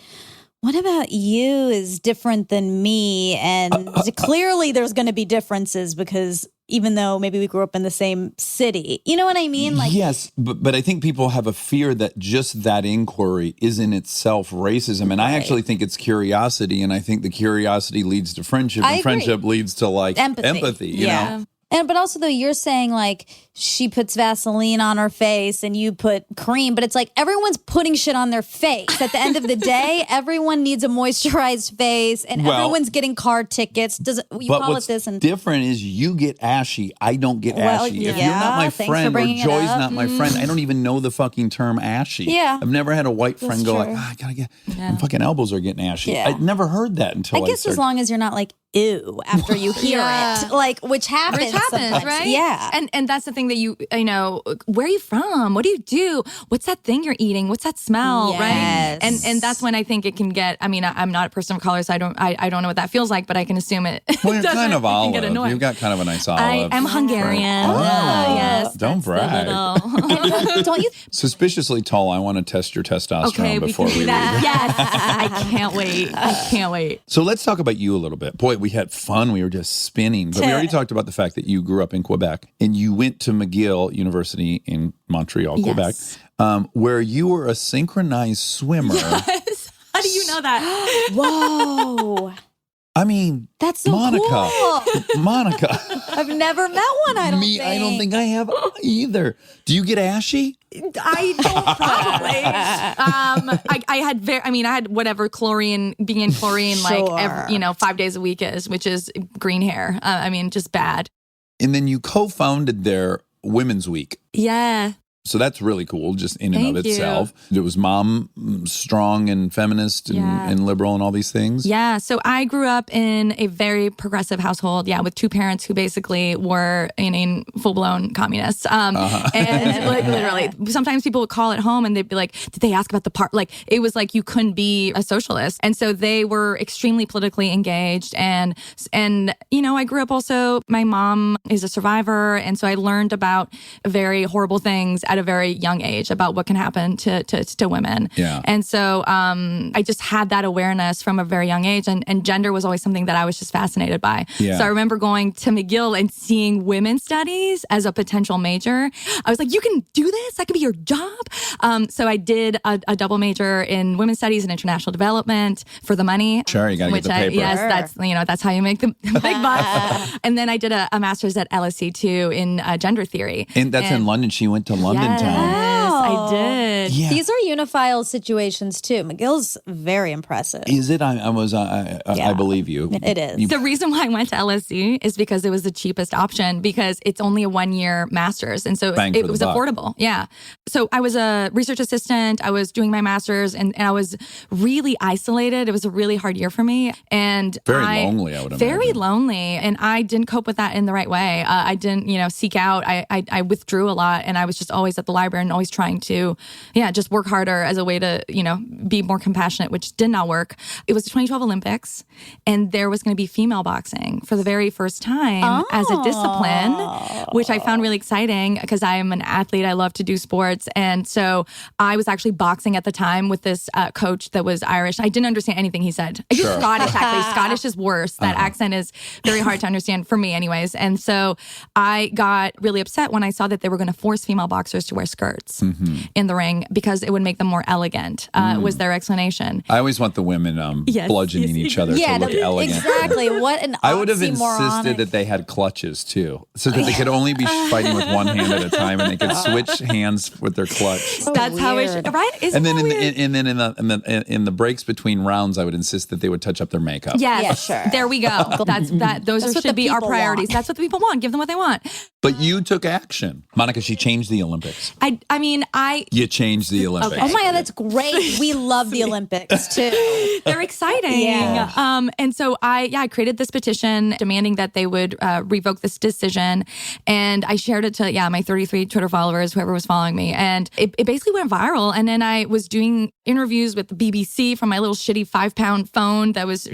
what about you is different than me? And clearly there's going to be differences because even though maybe we grew up in the same city. You know what I mean? Like, yes, but I think people have a fear that just that inquiry is in itself racism. And I actually think it's curiosity. And I think the curiosity leads to friendship. And friendship leads to, like, empathy you know? But also, though, you're saying, like, she puts Vaseline on her face and you put cream, but it's like everyone's putting shit on their face. At the end of the day, everyone needs a moisturized face and everyone's getting car tickets. What's different is you get ashy. I don't get ashy. If you're not my friend or Joy's not my friend, I don't even know the fucking term ashy. Yeah. I've never had a white friend go like, I gotta get, my fucking elbows are getting ashy. I'd never heard that until I guess as long as you're not like, ew, after you hear it, like, which happens, right? Yeah. And that's the thing that where are you from? What do you do? What's that thing you're eating? What's that smell? Yes. Right? And that's when I think it can get, I'm not a person of color, so I don't know what that feels like, but I can assume it. Well, you're kind of olive. You've got kind of a nice olive. I am Hungarian. Yes. Don't brag. Don't you? Suspiciously tall. I want to test your testosterone before we leave. Yes. I can't wait. So let's talk about you a little bit. Boy, we had fun. We were just spinning. But we already talked about the fact that you grew up in Quebec and you went to McGill University in Montreal, Quebec, where you were a synchronized swimmer. Yes. How do you know that? Whoa. I mean, that's so Monica. Cool. Monica. I've never met one, I don't think. I don't think I have either. Do you get ashy? I don't probably. I had whatever chlorine, being in chlorine, like, 5 days a week which is green hair. Just bad. And then you co-founded their Women's Week. Yeah. So that's really cool, just in and of itself. It was mom strong and feminist and liberal and all these things. Yeah. So I grew up in a very progressive household, with two parents who basically were in full-blown communists. And like literally, sometimes people would call at home and they'd be like, did they ask about the part? Like, it was like you couldn't be a socialist. And so they were extremely politically engaged. And I grew up also, my mom is a survivor. And so I learned about very horrible things at a very young age about what can happen to women. Yeah. And so I just had that awareness from a very young age, and gender was always something that I was just fascinated by. Yeah. So I remember going to McGill and seeing women's studies as a potential major. I was like, you can do this? That could be your job? So I did a double major in women's studies and international development for the money. Sure, you got to get the paper. That's how you make the big bucks. And then I did a master's at LSE too in gender theory. And that's in London. She went to London town. I did. Yeah. These are unifile situations too. McGill's very impressive. Is it? I believe you. It is. The reason why I went to LSE is because it was the cheapest option because it's only a 1-year master's. And so Bang for it the was buck. affordable. Yeah. So I was a research assistant. I was doing my master's and I was really isolated. It was a really hard year for me. And Very lonely, I would imagine. Very lonely. And I didn't cope with that in the right way. I didn't, seek out. I withdrew a lot and I was just always at the library and always trying to, just work harder as a way to, be more compassionate, which did not work. It was the 2012 Olympics and there was going to be female boxing for the very first time as a discipline, which I found really exciting because I am an athlete. I love to do sports. And so I was actually boxing at the time with this coach that was Irish. I didn't understand anything he said. He's Scottish, actually. Scottish is worse. That accent is very hard to understand for me anyways. And so I got really upset when I saw that they were going to force female boxers to wear skirts in the ring because it would make them more elegant, was their explanation. I always want the women bludgeoning each other to look elegant. Exactly. What an I would have oxymoronic- insisted that they had clutches too, so that they could only be fighting with one hand at a time, and they could switch hands with their clutch. That's how it should, right? And then in the breaks between rounds, I would insist that they would touch up their makeup. Yes. Yeah, sure. There we go. Those what should the be our people priorities. want. That's what the people want. Give them what they want. But you took action, Monica. She changed the Olympics. I mean, You changed the Olympics. Oh my God, that's great. We love the Olympics too. they're exciting. Yeah. And so I created this petition demanding that they would revoke this decision. And I shared it to, my 33 Twitter followers, whoever was following me. And it basically went viral. And then I was doing interviews with the BBC from my little shitty 5-pound phone that was,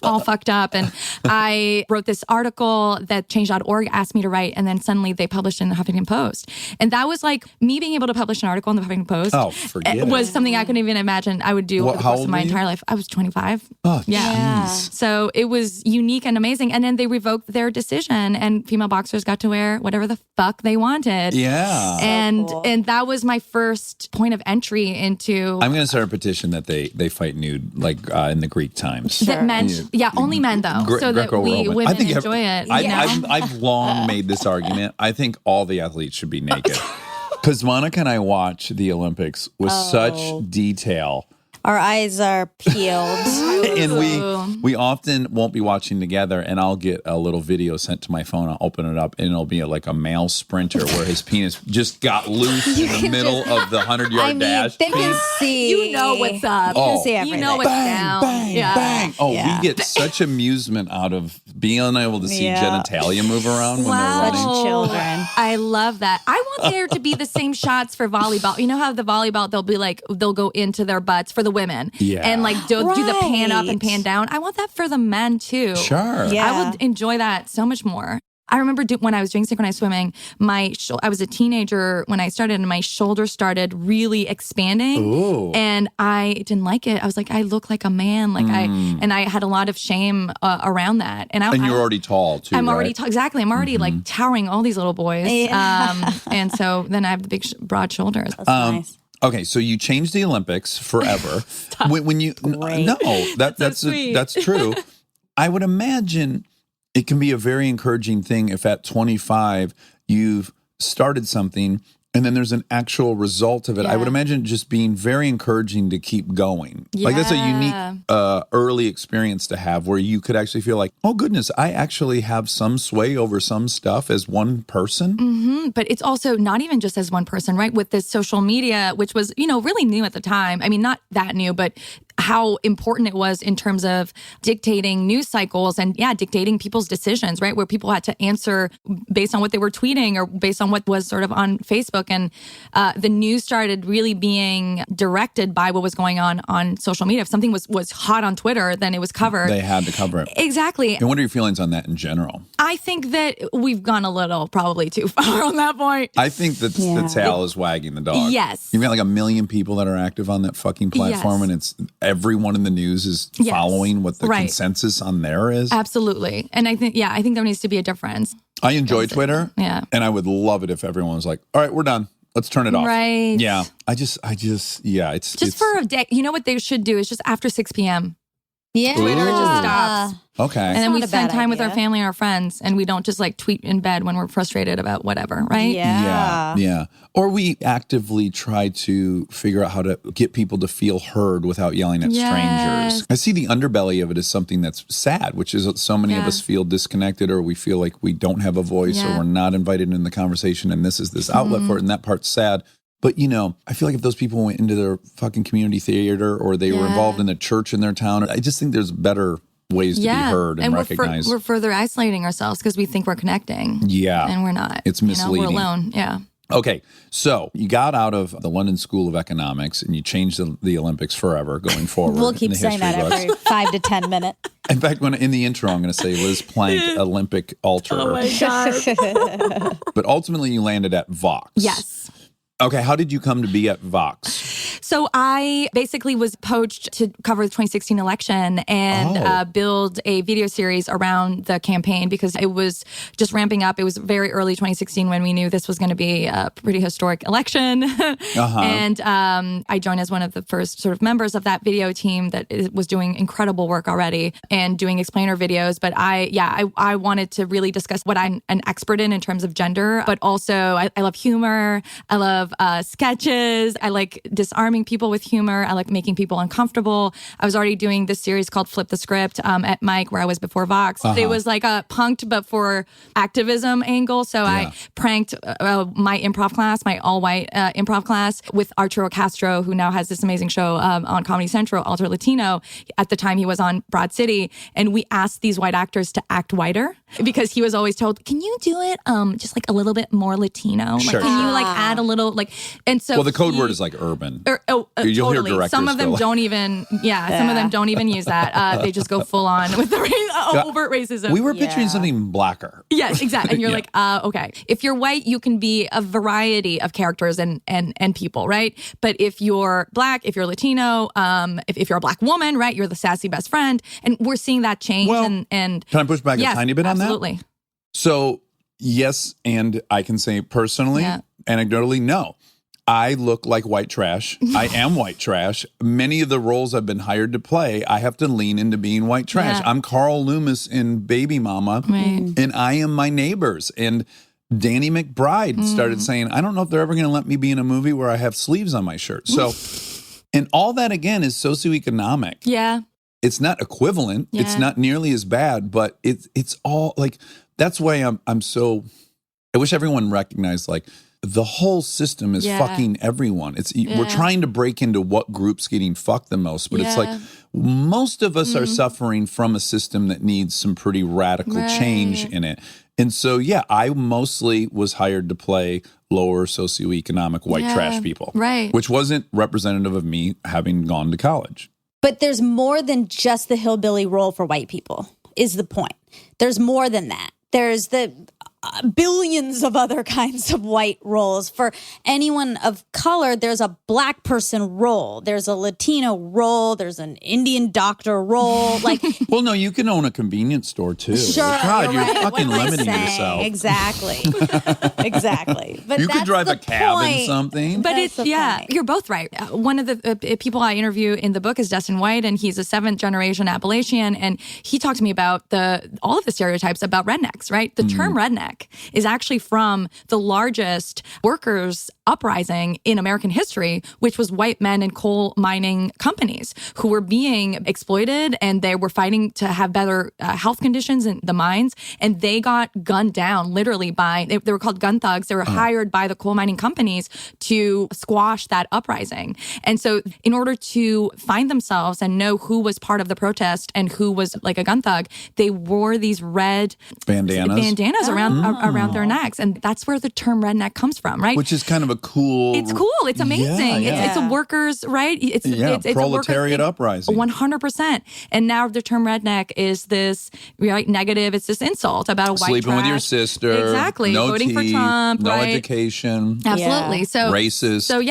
all fucked up. And I wrote this article that Change.org asked me to write. And then suddenly they published it in the Huffington Post. And that was like me being able to publish an article in the Huffington Post. Oh, forget it. Was something I couldn't even imagine I would do over the how course old of my were you? entire life. I was 25. Oh, Yeah. jeez. So it was unique and amazing. And then they revoked their decision and female boxers got to wear whatever the fuck they wanted. Yeah. And that was my first point of entry into I'm going to start a petition that they fight nude, like in the Greek times. that men, only men though, so that we Greco-Roman. women I think enjoy it. I've long made this argument. I think all the athletes should be naked. Because Monica and I watch the Olympics with such detail. Our eyes are peeled. And we often won't be watching together, and I'll get a little video sent to my phone. I'll open it up, and it'll be like a male sprinter where his penis just got loose in the middle of the 100-yard dash. They can see. You know what's up. Oh. You can see everything. You know what's Bang, down. bang, Yeah. bang. Oh, Yeah. we get such amusement out of being able to see Yeah. genitalia move around when Wow. they're running. Such children. I love that. I want there to be the same shots for volleyball. You know how the volleyball, they'll go into their butts for the women. Yeah. And like do the pan up and Right. pan down. I want that for the men too. Sure. Yeah. I would enjoy that so much more. I remember when I was doing synchronized swimming, I was a teenager when I started and my shoulder started really expanding. Ooh. And I didn't like it. I was like, I look like a man. And I had a lot of shame around that. And you're already tall, too, I'm right? already tall. Exactly. I'm already like towering all these little boys. And so then I have the big, broad shoulders. That's nice. Okay, so you changed the Olympics forever. when you no, that's sweet. that's true. I would imagine it can be a very encouraging thing if at 25 you've started something and then there's an actual result of it. I would imagine just being very encouraging to keep going. Like that's a unique early experience to have where you could actually feel like, oh goodness, I actually have some sway over some stuff as one person. But it's also not even just as one person, right? With this social media, which was, really new at the time. I mean, not that new, but how important it was in terms of dictating news cycles and dictating people's decisions, right? Where people had to answer based on what they were tweeting or based on what was sort of on Facebook. And the news started really being directed by what was going on social media. If something was hot on Twitter, then it was covered. They had to cover it. Exactly. And what are your feelings on that in general? I think that we've gone a little probably too far on that point. I think that the tail is wagging the dog. Yes. You've got like 1 million people that are active on that fucking platform, Yes. and it's everyone in the news is Yes. following what the Right. consensus on there is. Absolutely. And I think there needs to be a difference. I enjoy Twitter. Yeah. And I would love it if everyone was like, all right, we're done. Let's turn it off. Right. Yeah. I just, it's Just for a day. You know what they should do is just after 6 p.m. Yeah. Twitter just stops. Okay. And then we not a spend bad time with our idea. family and our friends, and we don't just like tweet in bed when we're frustrated about whatever, right? Yeah. Or we actively try to figure out how to get people to feel heard without yelling at strangers. I see the underbelly of it as something that's sad, which is that so many of us feel disconnected, or we feel like we don't have a voice, or we're not invited in the conversation, and this is this outlet for it, and that part's sad. But, you know, I feel like if those people went into their fucking community theater, or they were involved in a church in their town, I just think there's better ways to be heard and recognized. We're further isolating ourselves because we think we're connecting. Yeah. And we're not. It's misleading. We're alone. Yeah. Okay, so you got out of the London School of Economics and you changed the Olympics forever going forward. We'll keep saying that every 5 to 10 minutes. In fact, when in the intro, I'm going to say Liz Plank Olympic alterer. Oh my God. But ultimately, you landed at Vox. Yes. Okay, how did you come to be at Vox? So I basically was poached to cover the 2016 election and build a video series around the campaign because it was just ramping up. It was very early 2016 when we knew this was going to be a pretty historic election. And I joined as one of the first sort of members of that video team that was doing incredible work already and doing explainer videos. But I wanted to really discuss what I'm an expert in terms of gender, but also I love humor. I love sketches. I like disarming people with humor. I like making people uncomfortable. I was already doing this series called Flip the Script at Mike, where I was before Vox. It was like a punked but for activism angle. So I pranked my improv class, my all-white improv class, with Arturo Castro, who now has this amazing show on Comedy Central, Alter Latino. At the time, he was on Broad City. And we asked these white actors to act whiter because he was always told, can you do it just like a little bit more Latino? Sure. Like, can you like add a little like, and so. Well, the code word is like urban. You'll totally. hear directors some of them go like, don't even, some of them don't even use that. They just go full on with the overt racism. We were picturing something blacker. Yes, exactly. And you're like, okay. If you're white, you can be a variety of characters and people, right? But if you're Black, if you're Latino, if you're a Black woman, right, you're the sassy best friend. And we're seeing that change. Well, and can I push back a tiny bit on that? Absolutely. So, yes, and I can say personally, anecdotally, no. I look like white trash. I am white trash. Many of the roles I've been hired to play, I have to lean into being white trash. I'm Carl Loomis in Baby Mama, and I am my neighbors. And Danny McBride started saying, I don't know if they're ever going to let me be in a movie where I have sleeves on my shirt. So, and all that, again, is socioeconomic. Yeah. It's not equivalent. It's not nearly as bad, but it's all like, that's why I'm so, I wish everyone recognized, like, the whole system is fucking everyone. We're trying to break into what group's getting fucked the most, but it's like most of us are suffering from a system that needs some pretty radical change in it. And so, I mostly was hired to play lower socioeconomic white trash people, which wasn't representative of me having gone to college. But there's more than just the hillbilly role for white people, is the point. There's more than that. There's the billions of other kinds of white roles. For anyone of color, there's a Black person role. There's a Latino role. There's an Indian doctor role. Like, well, no, you can own a convenience store too. Sure, God, you're right. fucking What am I limiting saying? yourself. Exactly. Exactly. But you could that's drive the a cab point. in something. But That's the point. you're both right. One of the people I interview in the book is Dustin White, and he's a 7th generation Appalachian. And he talked to me about all of the stereotypes about rednecks, right? The term redneck is actually from the largest workers' uprising in American history, which was white men in coal mining companies who were being exploited, and they were fighting to have better health conditions in the mines. And they got gunned down literally by, they were called gun thugs. They were hired by the coal mining companies to squash that uprising. And so in order to find themselves and know who was part of the protest and who was like a gun thug, they wore these red bandanas around their necks. And that's where the term redneck comes from, right? Which is kind of a cool... It's cool. It's amazing. Yeah. It's a workers, right? It's proletariat uprising. 100%. And now the term redneck is this negative. It's this insult about a white Sleeping with trash. your sister. Exactly. No Voting teeth, for Trump. no right? education. Absolutely. So racist. So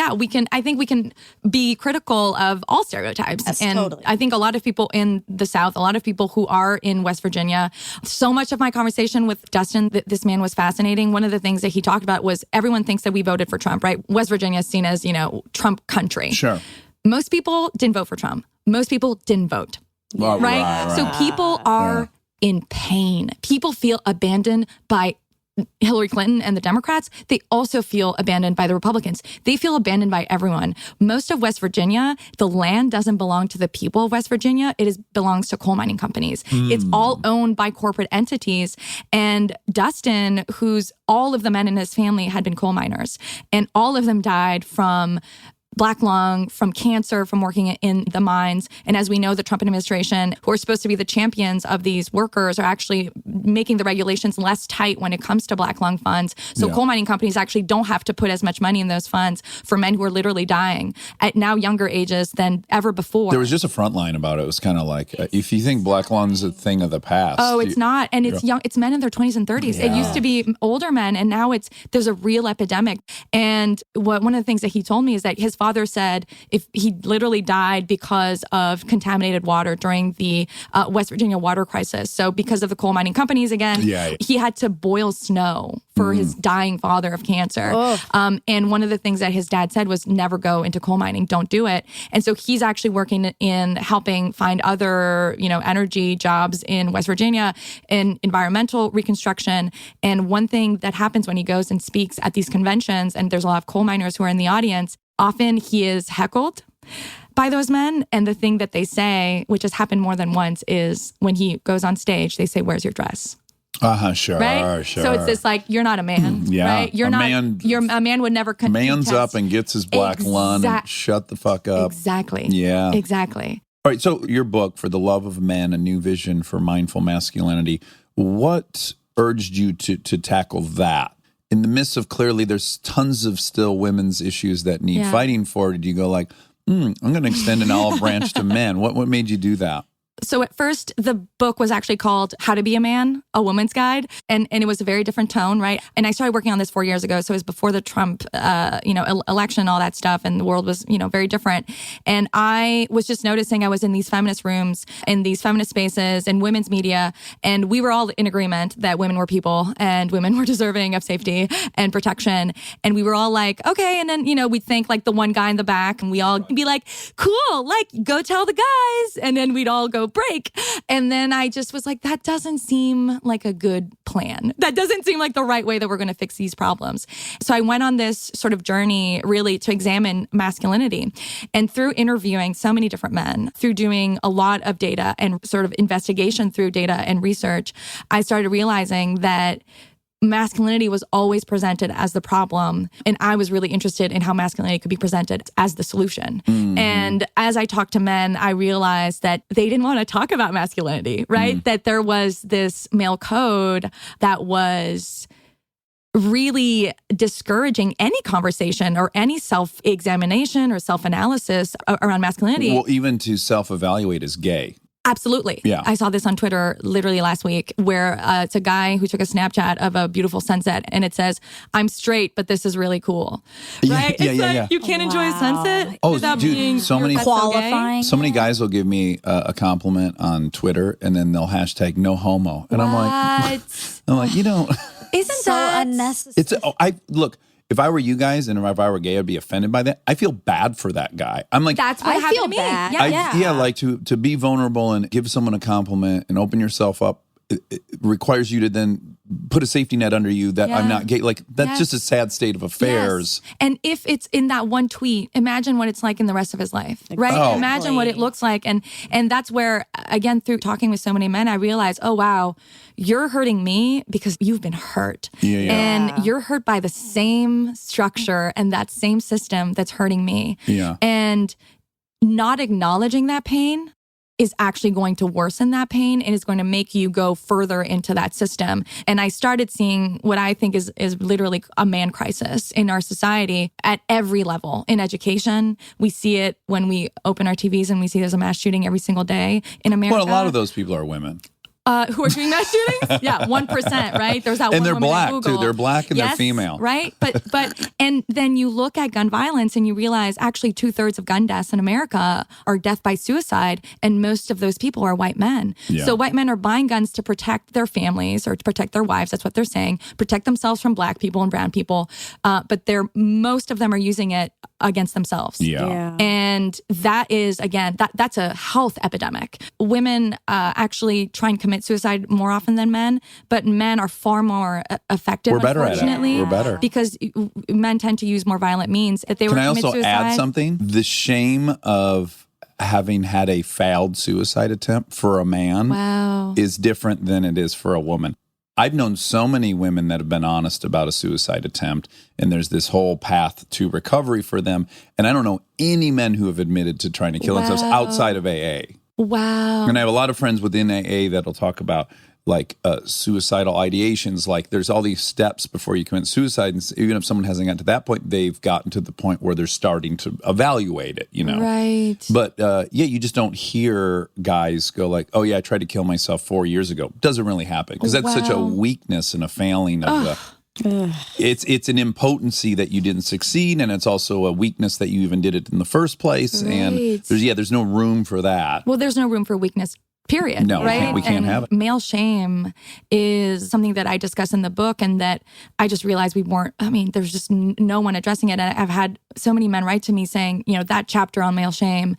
I think we can be critical of all stereotypes. Yes, and totally. I think a lot of people in the South, a lot of people who are in West Virginia, so much of my conversation with Dustin, this man was fascinating. One of the things that he talked about was everyone thinks that we voted for Trump, right? West Virginia is seen as, Trump country. Sure. Most people didn't vote for Trump. Most people didn't vote. Right? So people are in pain. People feel abandoned by Hillary Clinton and the Democrats. They also feel abandoned by the Republicans. They feel abandoned by everyone. Most of West Virginia, the land doesn't belong to the people of West Virginia. It belongs to coal mining companies. It's all owned by corporate entities. And Dustin, all of the men in his family had been coal miners, and all of them died from black lung, from cancer, from working in the mines. And as we know, the Trump administration, who are supposed to be the champions of these workers, are actually making the regulations less tight when it comes to black lung funds. So coal mining companies actually don't have to put as much money in those funds for men who are literally dying at now younger ages than ever before. There was just a front line about it. It was kind of like, if you think black lung's a thing of the past. Oh, it's not. And it's young. It's men in their 20s and 30s. It used to be older men, and now there's a real epidemic. And one of the things that he told me is that his father said if he literally died because of contaminated water during the West Virginia water crisis. So because of the coal mining companies, again, he had to boil snow for his dying father of cancer. And one of the things that his dad said was never go into coal mining. Don't do it. And so he's actually working in helping find other, energy jobs in West Virginia in environmental reconstruction. And one thing that happens when he goes and speaks at these conventions, and there's a lot of coal miners who are in the audience, often he is heckled by those men. And the thing that they say, which has happened more than once, is when he goes on stage, they say, "Where's your dress?" Sure, right? sure. So it's this like, you're not a man, right? You're not. A man would never man's up and gets his black lung and shut the fuck up. Exactly. Yeah. Exactly. All right. So your book, For the Love of Men, A New Vision for Mindful Masculinity, what urged you to tackle that? In the midst of clearly there's tons of still women's issues that need fighting for, did you go like, I'm going to extend an olive branch to men? What made you do that? So at first, the book was actually called How to Be a Man, A Woman's Guide. And it was a very different tone, right? And I started working on this 4 years ago. So it was before the Trump, election, all that stuff. And the world was, very different. And I was just noticing I was in these feminist rooms, in these feminist spaces, in women's media. And we were all in agreement that women were people and women were deserving of safety and protection. And we were all like, okay. And then, we'd think like the one guy in the back, and we all be like, cool, like go tell the guys. And then we'd all go break. And then I just was like, that doesn't seem like a good plan. That doesn't seem like the right way that we're going to fix these problems. So I went on this sort of journey really to examine masculinity. And through interviewing so many different men, through doing a lot of data and sort of investigation through data and research, I started realizing that masculinity was always presented as the problem. And I was really interested in how masculinity could be presented as the solution. And as I talked to men, I realized that they didn't want to talk about masculinity, right? That there was this male code that was really discouraging any conversation or any self-examination or self-analysis around masculinity. Well, even to self-evaluate as gay. Absolutely. Yeah. I saw this on Twitter literally last week where it's a guy who took a Snapchat of a beautiful sunset and it says, "I'm straight, but this is really cool." Right? It's you can't enjoy a sunset without being so many qualifying. So many guys will give me a compliment on Twitter and then they'll hashtag no homo. And I'm like, you don't. Isn't so that unnecessary? Look. If I were you guys and if I were gay, I'd be offended by that. I feel bad for that guy. I'm like, that's what happened to me. Bad. Like to be vulnerable and give someone a compliment and open yourself up. It requires you to then put a safety net under you that I'm not gay. Like that's just a sad state of affairs. Yes. And if it's in that one tweet, imagine what it's like in the rest of his life, right? Oh. Imagine what it looks like. And that's where, again, through talking with so many men, I realized, oh, wow, you're hurting me because you've been hurt. And you're hurt by the same structure and that same system that's hurting me. And not acknowledging that pain is actually going to worsen that pain and is going to make you go further into that system. And I started seeing what I think is literally a man crisis in our society at every level. In education, we see it when we open our TVs and we see there's a mass shooting every single day in America. Well, a lot of those people are women. Who are doing mass shootings? 1%, right? There's that and one they're woman black at Google. too. They're black and they're female, right? But and then you look at gun violence and you realize actually 2/3 of gun deaths in America are death by suicide, and most of those people are white men. So white men are buying guns to protect their families or to protect their wives. That's what they're saying. Protect themselves from black people and brown people. But most of them are using it against themselves. Yeah. And that is, again, that's a health epidemic. Women actually try and commit suicide more often than men, but men are far more effective, We're better at it. unfortunately. We're better. Because men tend to use more violent means. If they were Can I to commit also suicide, add something? The shame of having had a failed suicide attempt for a man Wow. is different than it is for a woman. I've known so many women that have been honest about a suicide attempt, and there's this whole path to recovery for them. And I don't know any men who have admitted to trying to kill themselves outside of AA. Wow. And I have a lot of friends within AA that'll talk about like suicidal ideations. Like there's all these steps before you commit suicide. And even if someone hasn't gotten to that point, they've gotten to the point where they're starting to evaluate it, you know? Right. But yeah, you just don't hear guys go like, oh yeah, I tried to kill myself 4 years ago. Doesn't really happen because that's such a weakness and a failing of the... It's an impotency that you didn't succeed, and it's also a weakness that you even did it in the first place. Right. And there's no room for that. Well, there's no room for weakness. Period. No, right? we can't have it. Male shame is something that I discuss in the book, and that I just realized there's just no one addressing it. And I've had so many men write to me saying, that chapter on male shame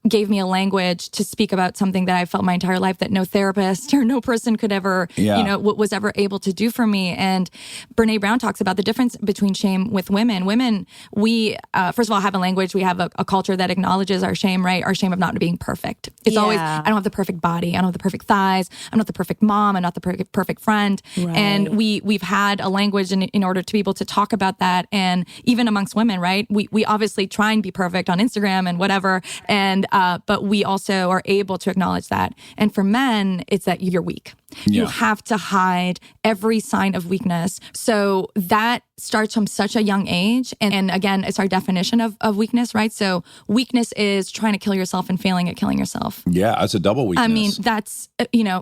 gave me a language to speak about something that I felt my entire life that no therapist or no person could ever, was ever able to do for me. And Brene Brown talks about the difference between shame with women. Women, we, first of all, have a language. We have a culture that acknowledges our shame, right? Our shame of not being perfect. It's always, I don't have the perfect body. I don't have the perfect thighs. I'm not the perfect mom. I'm not the perfect friend. Right. And we've had a language in order to be able to talk about that. And even amongst women, right? We obviously try and be perfect on Instagram and whatever. And, but we also are able to acknowledge that. And for men, it's that you're weak. Yeah. You have to hide every sign of weakness. So that starts from such a young age. And again, it's our definition of weakness, right? So weakness is trying to kill yourself and failing at killing yourself. Yeah, it's a double weakness. I mean, that's,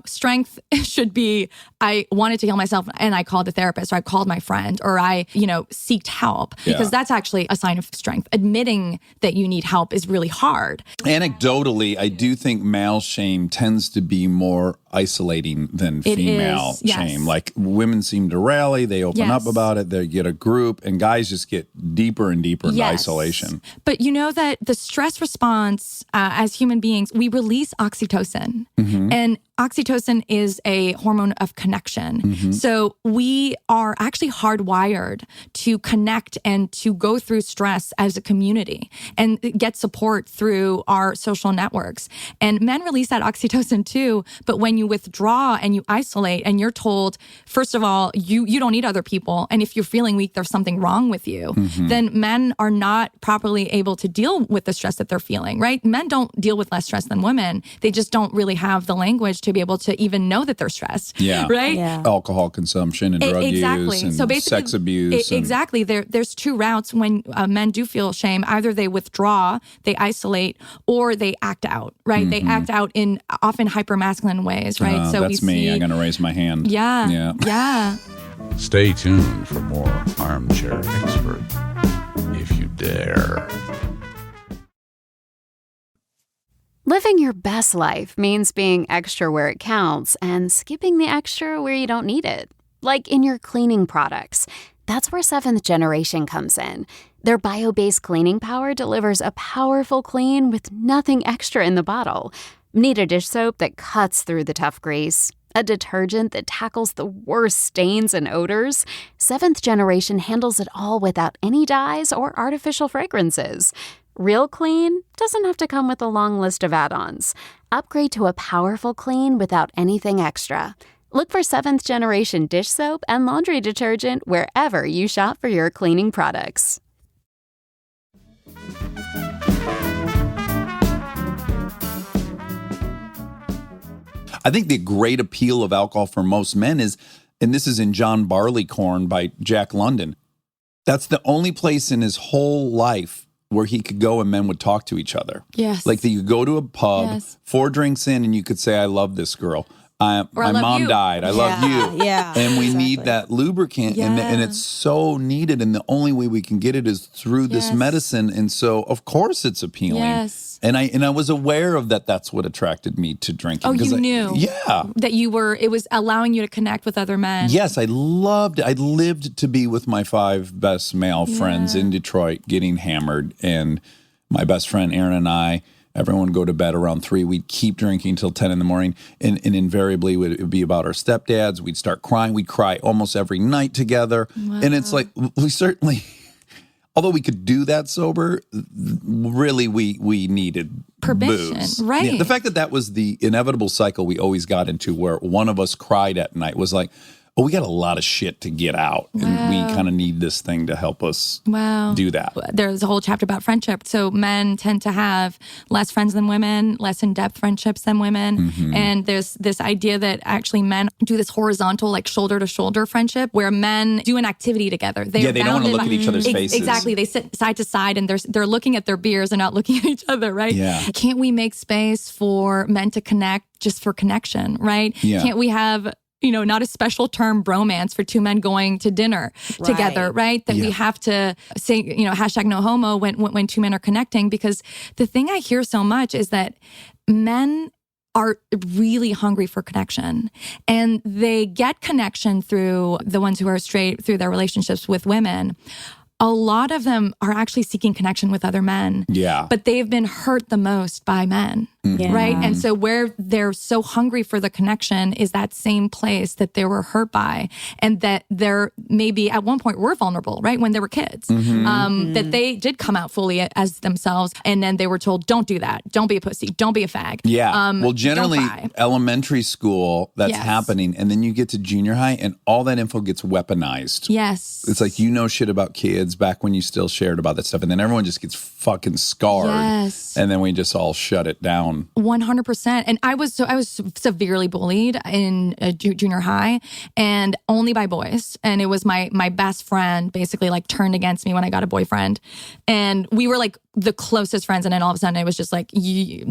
strength should be, I wanted to kill myself and I called a therapist, or I called my friend, or I, seeked help, because that's actually a sign of strength. Admitting that you need help is really hard. Anecdotally, I do think male shame tends to be more isolating than female shame. Like women seem to rally, they open up about it, they get a group, and guys just get deeper and deeper into isolation. But you know that the stress response as human beings, we release oxytocin. And oxytocin is a hormone of connection. So we are actually hardwired to connect and to go through stress as a community and get support through our social networks. And men release that oxytocin too, but when you withdraw and you isolate and you're told, first of all, you don't need other people, and if you're feeling weak, there's something wrong with you, then men are not properly able to deal with the stress that they're feeling, right? Men don't deal with less stress than women. They just don't really have the language to be able to even know that they're stressed. Yeah. Right? Yeah. Alcohol consumption and drug use and so basically, sex abuse. Exactly. There's two routes when men do feel shame. Either they withdraw, they isolate, or they act out, right? They act out in often hypermasculine ways, right? So that's me. I'm going to raise my hand. Yeah. Stay tuned for more Armchair Expert, if you dare. Living your best life means being extra where it counts and skipping the extra where you don't need it. Like in your cleaning products. That's where Seventh Generation comes in. Their bio-based cleaning power delivers a powerful clean with nothing extra in the bottle. Need a dish soap that cuts through the tough grease? A detergent that tackles the worst stains and odors? Seventh Generation handles it all without any dyes or artificial fragrances. Real clean doesn't have to come with a long list of add-ons. Upgrade to a powerful clean without anything extra. Look for Seventh Generation dish soap and laundry detergent wherever you shop for your cleaning products. I think the great appeal of alcohol for most men is, and this is in John Barleycorn by Jack London, that's the only place in his whole life where he could go and men would talk to each other. Yes. Like that you could go to a pub, 4 drinks in, and you could say, I love this girl. my mom died. I love you. Yeah. And we need that lubricant, and it's so needed. And the only way we can get it is through this medicine. And so, of course, it's appealing. Yes. And I was aware of that. That's what attracted me to drinking. Oh, you knew? Yeah. That it was allowing you to connect with other men. Yes, I loved it. I lived to be with my 5 best male friends in Detroit getting hammered. And my best friend, Aaron, and I, everyone would go to bed around 3. We'd keep drinking till 10 in the morning. And invariably, it would be about our stepdads. We'd start crying. We'd cry almost every night together. Wow. And it's like, we certainly... Although we could do that sober, really we needed permission, booze. Right? Yeah, the fact that was the inevitable cycle we always got into, where one of us cried at night, was like, oh, we got a lot of shit to get out, and we kind of need this thing to help us do that. There's a whole chapter about friendship. So men tend to have less friends than women, less in-depth friendships than women. And there's this idea that actually men do this horizontal, like shoulder-to-shoulder friendship, where men do an activity together. They don't want to look at each other's faces. Exactly. They sit side to side, and they're looking at their beers and not looking at each other, right? Yeah. Can't we make space for men to connect just for connection, right? Yeah. Can't we have... not a special term bromance for 2 men going to dinner together, right? That we have to say, hashtag no homo when 2 men are connecting, because the thing I hear so much is that men are really hungry for connection, and they get connection through the ones who are straight, through their relationships with women. A lot of them are actually seeking connection with other men. Yeah. But they've been hurt the most by men. Right. And so where they're so hungry for the connection is that same place that they were hurt by, and that they're maybe at one point were vulnerable, right? When they were kids, that they did come out fully as themselves. And then they were told, don't do that. Don't be a pussy. Don't be a fag. Yeah. Well, generally elementary school, that's Yes. happening. And then you get to junior high and all that info gets weaponized. Yes. It's like, shit about kids back when you still shared about that stuff. And then everyone just gets fucking scarred. Yes. And then we just all shut it down. 100%. And I was severely bullied in junior high, and only by boys. And it was my best friend basically like turned against me when I got a boyfriend. And we were like the closest friends. And then all of a sudden it was just like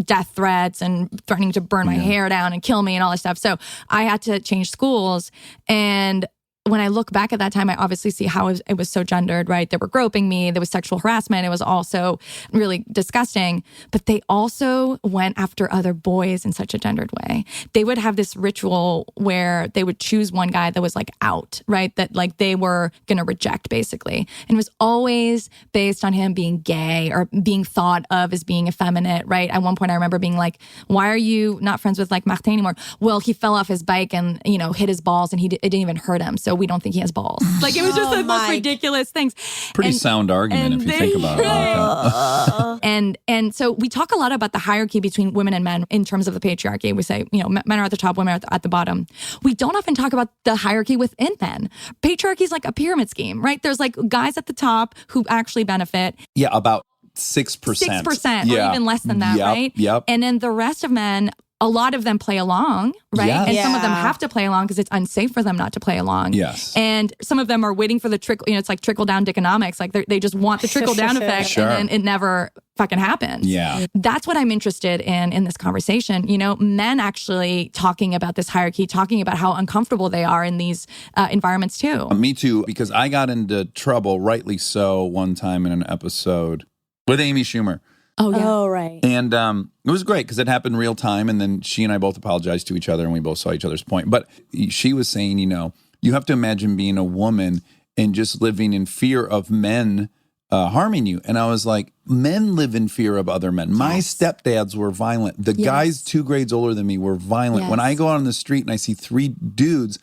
death threats and threatening to burn my hair down and kill me and all this stuff. So I had to change schools. And when I look back at that time, I obviously see how it was so gendered, right? They were groping me. There was sexual harassment. It was also really disgusting. But they also went after other boys in such a gendered way. They would have this ritual where they would choose one guy that was like out, right? That like they were going to reject basically. And it was always based on him being gay or being thought of as being effeminate, right? At one point I remember being like, why are you not friends with like Martin anymore? Well, he fell off his bike and, hit his balls, and it didn't even hurt him. So we don't think he has balls. Like it was just the most ridiculous things. Pretty sound argument if you think about it. Like and so we talk a lot about the hierarchy between women and men in terms of the patriarchy. We say, men are at the top, women are at the bottom. We don't often talk about the hierarchy within men. Patriarchy is like a pyramid scheme, right? There's like guys at the top who actually benefit. Yeah, about 6%. 6% or even less than that, right? Yep. And then the rest of men, a lot of them play along, right? Yes. And some of them have to play along because it's unsafe for them not to play along. Yes. And some of them are waiting for the trickle, it's like trickle down economics. Like they just want the trickle down effect, Sure. and then it never fucking happens. Yeah. That's what I'm interested in this conversation. Men actually talking about this hierarchy, talking about how uncomfortable they are in these environments too. Me too, because I got into trouble, rightly so, one time in an episode with Amy Schumer. Oh, yeah. Oh, right. And it was great because it happened real time. And then she and I both apologized to each other and we both saw each other's point. But she was saying, you have to imagine being a woman and just living in fear of men harming you. And I was like, men live in fear of other men. My stepdads were violent. The guys 2 grades older than me were violent. When I go out on the street and I see 3 dudes,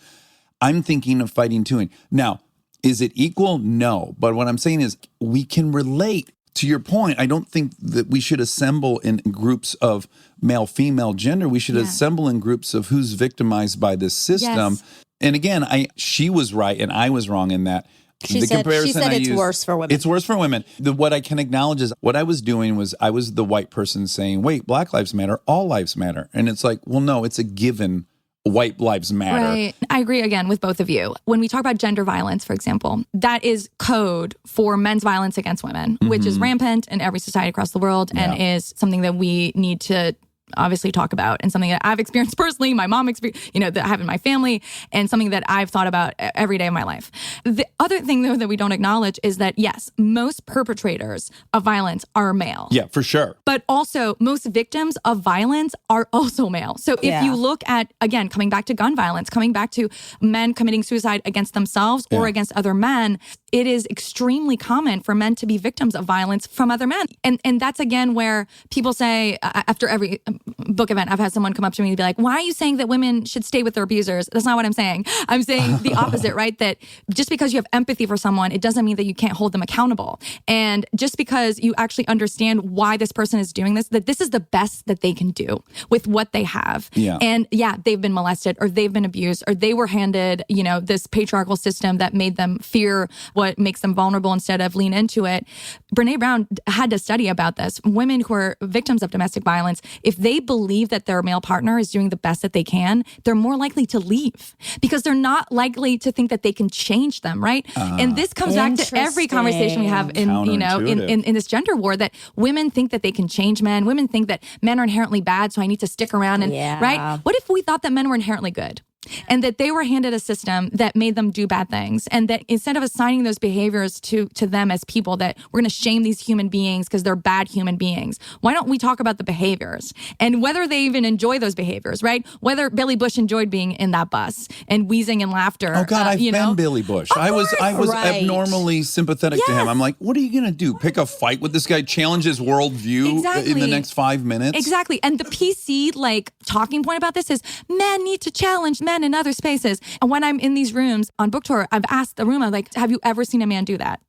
I'm thinking of fighting too. Now, is it equal? No. But what I'm saying is we can relate. To your point, I don't think that we should assemble in groups of male, female gender. We should assemble in groups of who's victimized by this system. Yes. And again, she was right and I was wrong in that. She said it's worse for women. It's worse for women. What I can acknowledge is what I was doing was I was the white person saying, wait, Black lives matter, all lives matter. And it's like, well, no, it's a given. White lives matter. Right. I agree again with both of you. When we talk about gender violence, for example, that is code for men's violence against women, which is rampant in every society across the world and is something that we need to obviously talk about, and something that I've experienced personally, my mom experienced, that I have in my family, and something that I've thought about every day of my life. The other thing, though, that we don't acknowledge is that, yes, most perpetrators of violence are male. Yeah, for sure. But also, most victims of violence are also male. So if you look at, again, coming back to gun violence, coming back to men committing suicide against themselves or against other men, it is extremely common for men to be victims of violence from other men. And that's, again, where people say, after every book event, I've had someone come up to me and be like, why are you saying that women should stay with their abusers? That's not what I'm saying. I'm saying the opposite, right? That just because you have empathy for someone, it doesn't mean that you can't hold them accountable. And just because you actually understand why this person is doing this, that this is the best that they can do with what they have. Yeah. And they've been molested, or they've been abused, or they were handed, this patriarchal system that made them fear what makes them vulnerable instead of lean into it. Brene Brown had a study about this. Women who are victims of domestic violence, if they believe that their male partner is doing the best that they can, they're more likely to leave because they're not likely to think that they can change them, right? And this comes back to every conversation we have in this gender war, that women think that they can change men. Women think that men are inherently bad, so I need to stick around and right? What if we thought that men were inherently good? And that they were handed a system that made them do bad things. And that instead of assigning those behaviors to them as people, that we're going to shame these human beings because they're bad human beings. Why don't we talk about the behaviors and whether they even enjoy those behaviors, right? Whether Billy Bush enjoyed being in that bus and wheezing in laughter. Oh God, I've been Billy Bush. I was abnormally sympathetic to him. I'm like, what are you going to do? Pick a fight with this guy? Challenge his worldview in the next 5 minutes? Exactly. And the PC talking point about this is men need to challenge men in other spaces. And when I'm in these rooms on book tour, I've asked the room, I'm like, have you ever seen a man do that?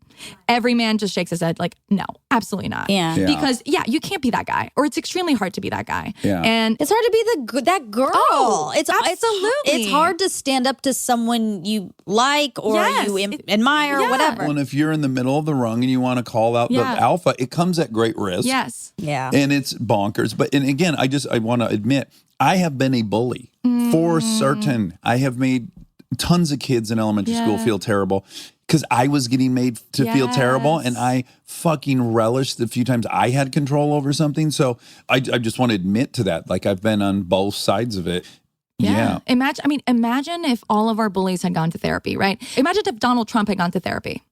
Every man just shakes his head like, no, absolutely not. Yeah. Because you can't be that guy, or it's extremely hard to be that guy. Yeah. And it's hard to be that girl. Oh, absolutely. It's hard to stand up to someone you like or you admire or whatever. Well, and if you're in the middle of the rung and you want to call out the alpha, it comes at great risk. Yes. Yeah. And it's bonkers. And again, I want to admit, I have been a bully for certain. I have made tons of kids in elementary school feel terrible because I was getting made to feel terrible, and I fucking relished the few times I had control over something. So I just want to admit to that. I've been on both sides of it. Yeah. Imagine if all of our bullies had gone to therapy, right? Imagine if Donald Trump had gone to therapy.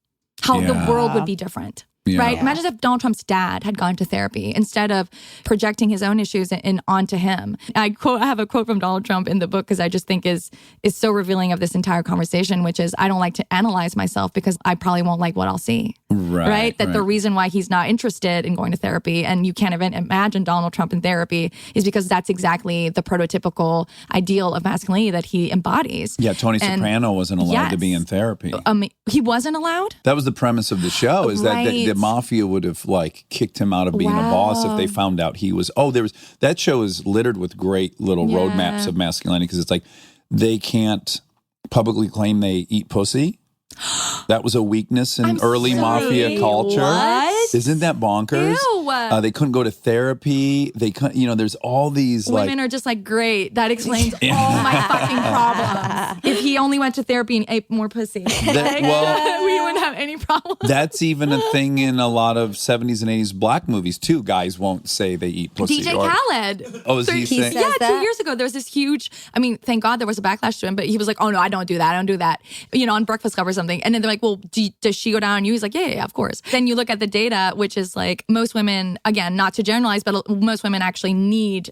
How the world would be different. Yeah. Right? Imagine if Donald Trump's dad had gone to therapy instead of projecting his own issues onto him. I have a quote from Donald Trump in the book because I just think is so revealing of this entire conversation, which is, I don't like to analyze myself because I probably won't like what I'll see. Right? That the reason why he's not interested in going to therapy, and you can't even imagine Donald Trump in therapy, is because that's exactly the prototypical ideal of masculinity that he embodies. Yeah, Tony Soprano wasn't allowed to be in therapy. He wasn't allowed? That was the premise of the show, is that the mafia would have kicked him out of being a boss if they found out he was. That show is littered with great little roadmaps of masculinity, because it's they can't publicly claim they eat pussy. That was a weakness in early mafia culture. What? Isn't that bonkers? Ew. They couldn't go to therapy. They couldn't, there's all these women are just great. That explains all my fucking problems. If he only went to therapy and ate more pussy, we wouldn't have any problems. That's even a thing in a lot of 70s and 80s black movies too. Guys won't say they eat pussy. DJ Khaled. Oh, is he saying? Yeah, 2 years ago, there was this huge, thank God there was a backlash to him, but he was like, oh no, I don't do that. I don't do that. On Breakfast Club or something. And then they're like, well, does she go down on you? He's like, yeah, of course. Then you look at the data, which is most women, again, not to generalize, but most women actually need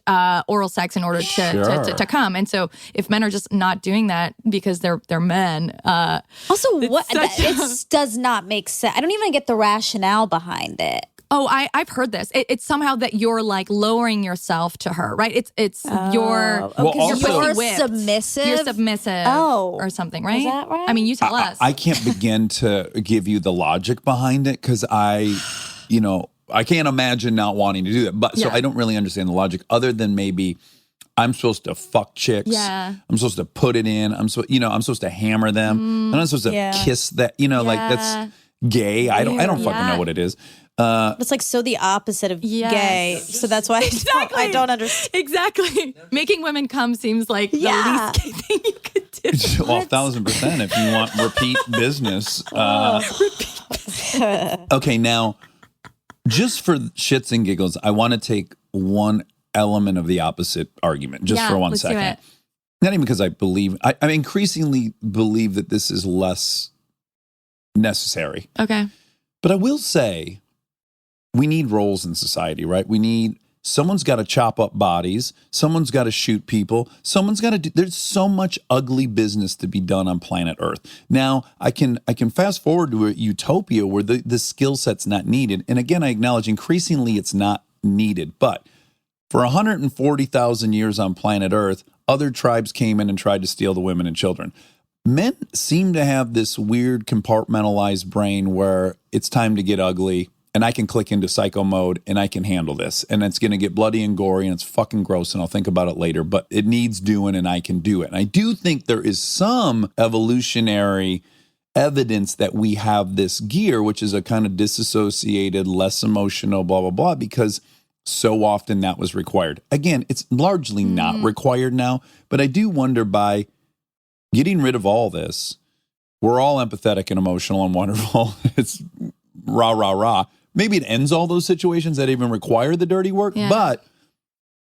oral sex in order to come. And so if men are just not doing that because they're men. Also, it does not make sense. I don't even get the rationale behind it. Oh, I've heard this. It's somehow that you're lowering yourself to her, right? It's you're submissive. You're submissive, or something, right? Is that right? You tell us. I can't begin to give you the logic behind it because I can't imagine not wanting to do that. But so I don't really understand the logic, other than maybe I'm supposed to fuck chicks. Yeah. I'm supposed to put it in. I'm supposed to hammer them. I'm not supposed to kiss that. That's gay. I don't fucking know what it is. It's so the opposite of gay. So that's why I don't understand. Exactly. Making women come seems like the least gay thing you could do. Well, 1,000% if you want repeat business. Okay, now, just for shits and giggles, I want to take one element of the opposite argument just for 1 second. It. Not even because I believe, I increasingly believe that this is less necessary. Okay. But I will say, we need roles in society, right? Someone's got to chop up bodies. Someone's got to shoot people. Someone's got to do, there's so much ugly business to be done on planet Earth. Now, I can fast forward to a utopia where the skill set's not needed. And again, I acknowledge increasingly it's not needed. But for 140,000 years on planet Earth, other tribes came in and tried to steal the women and children. Men seem to have this weird compartmentalized brain where it's time to get ugly and I can click into psycho mode and I can handle this. And it's going to get bloody and gory and it's fucking gross and I'll think about it later, but it needs doing and I can do it. And I do think there is some evolutionary evidence that we have this gear, which is a kind of disassociated, less emotional, blah, blah, blah, because so often that was required. Again, it's largely not required now, but I do wonder by getting rid of all this, we're all empathetic and emotional and wonderful. It's rah, rah, rah. Maybe it ends all those situations that even require the dirty work, but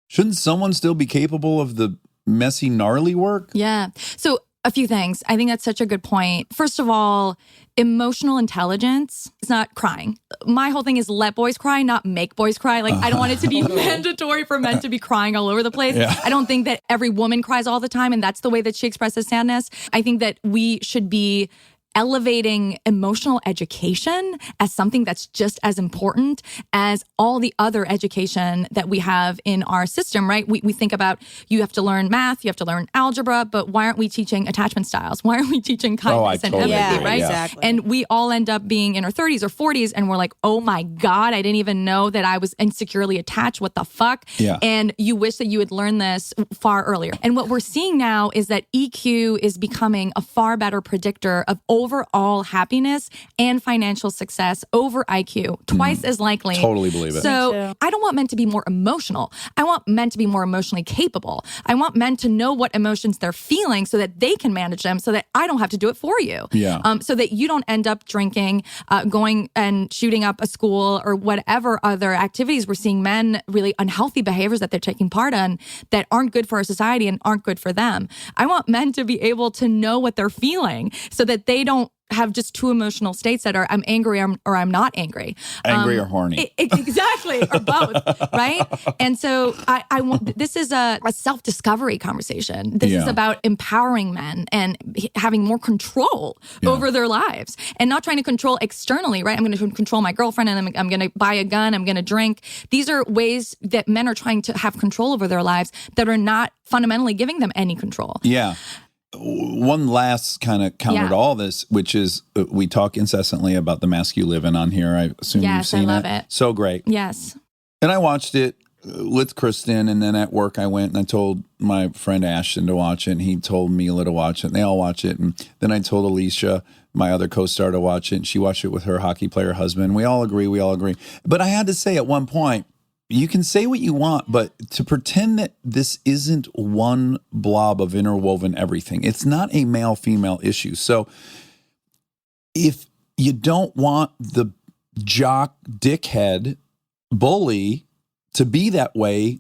shouldn't someone still be capable of the messy, gnarly work? Yeah. So a few things. I think that's such a good point. First of all, emotional intelligence is not crying. My whole thing is let boys cry, not make boys cry. Like, I don't want it to be mandatory for men to be crying all over the place. Yeah. I don't think that every woman cries all the time and that's the way that she expresses sadness. I think that we should be elevating emotional education as something that's just as important as all the other education that we have in our system, right? We think about you have to learn math, you have to learn algebra, but why aren't we teaching attachment styles? Why aren't we teaching kindness and empathy, right? Exactly. And we all end up being in our 30s or 40s and we're like, oh my God, I didn't even know that I was insecurely attached. What the fuck? Yeah. And you wish that you had learned this far earlier. And what we're seeing now is that EQ is becoming a far better predictor of overall happiness and financial success over IQ, twice as likely. Totally believe it. So I don't want men to be more emotional. I want men to be more emotionally capable. I want men to know what emotions they're feeling so that they can manage them so that I don't have to do it for you. Yeah. So that you don't end up drinking, going and shooting up a school or whatever other activities. We're seeing men really unhealthy behaviors that they're taking part in that aren't good for our society and aren't good for them. I want men to be able to know what they're feeling so that they don't have just two emotional states that are I'm angry or I'm not angry. Angry or horny. Exactly, or both, right? And so I want, this is a self-discovery conversation. This is about empowering men and having more control over their lives and not trying to control externally, right? I'm going to control my girlfriend and I'm going to buy a gun, I'm going to drink. These are ways that men are trying to have control over their lives that are not fundamentally giving them any control. Yeah. One last kind of counter to all this, which is we talk incessantly about The Mask You Live In on here. I assume you've seen I love it. So great. Yes. And I watched it with Kristen, and then at work I went and I told my friend Ashton to watch it, and he told Mila to watch it, and they all watch it. And then I told Alicia, my other co-star, to watch it, and she watched it with her hockey player husband. We all agree. But I had to say at one point, you can say what you want, but to pretend that this isn't one blob of interwoven everything, it's not a male-female issue. So if you don't want the jock dickhead bully to be that way,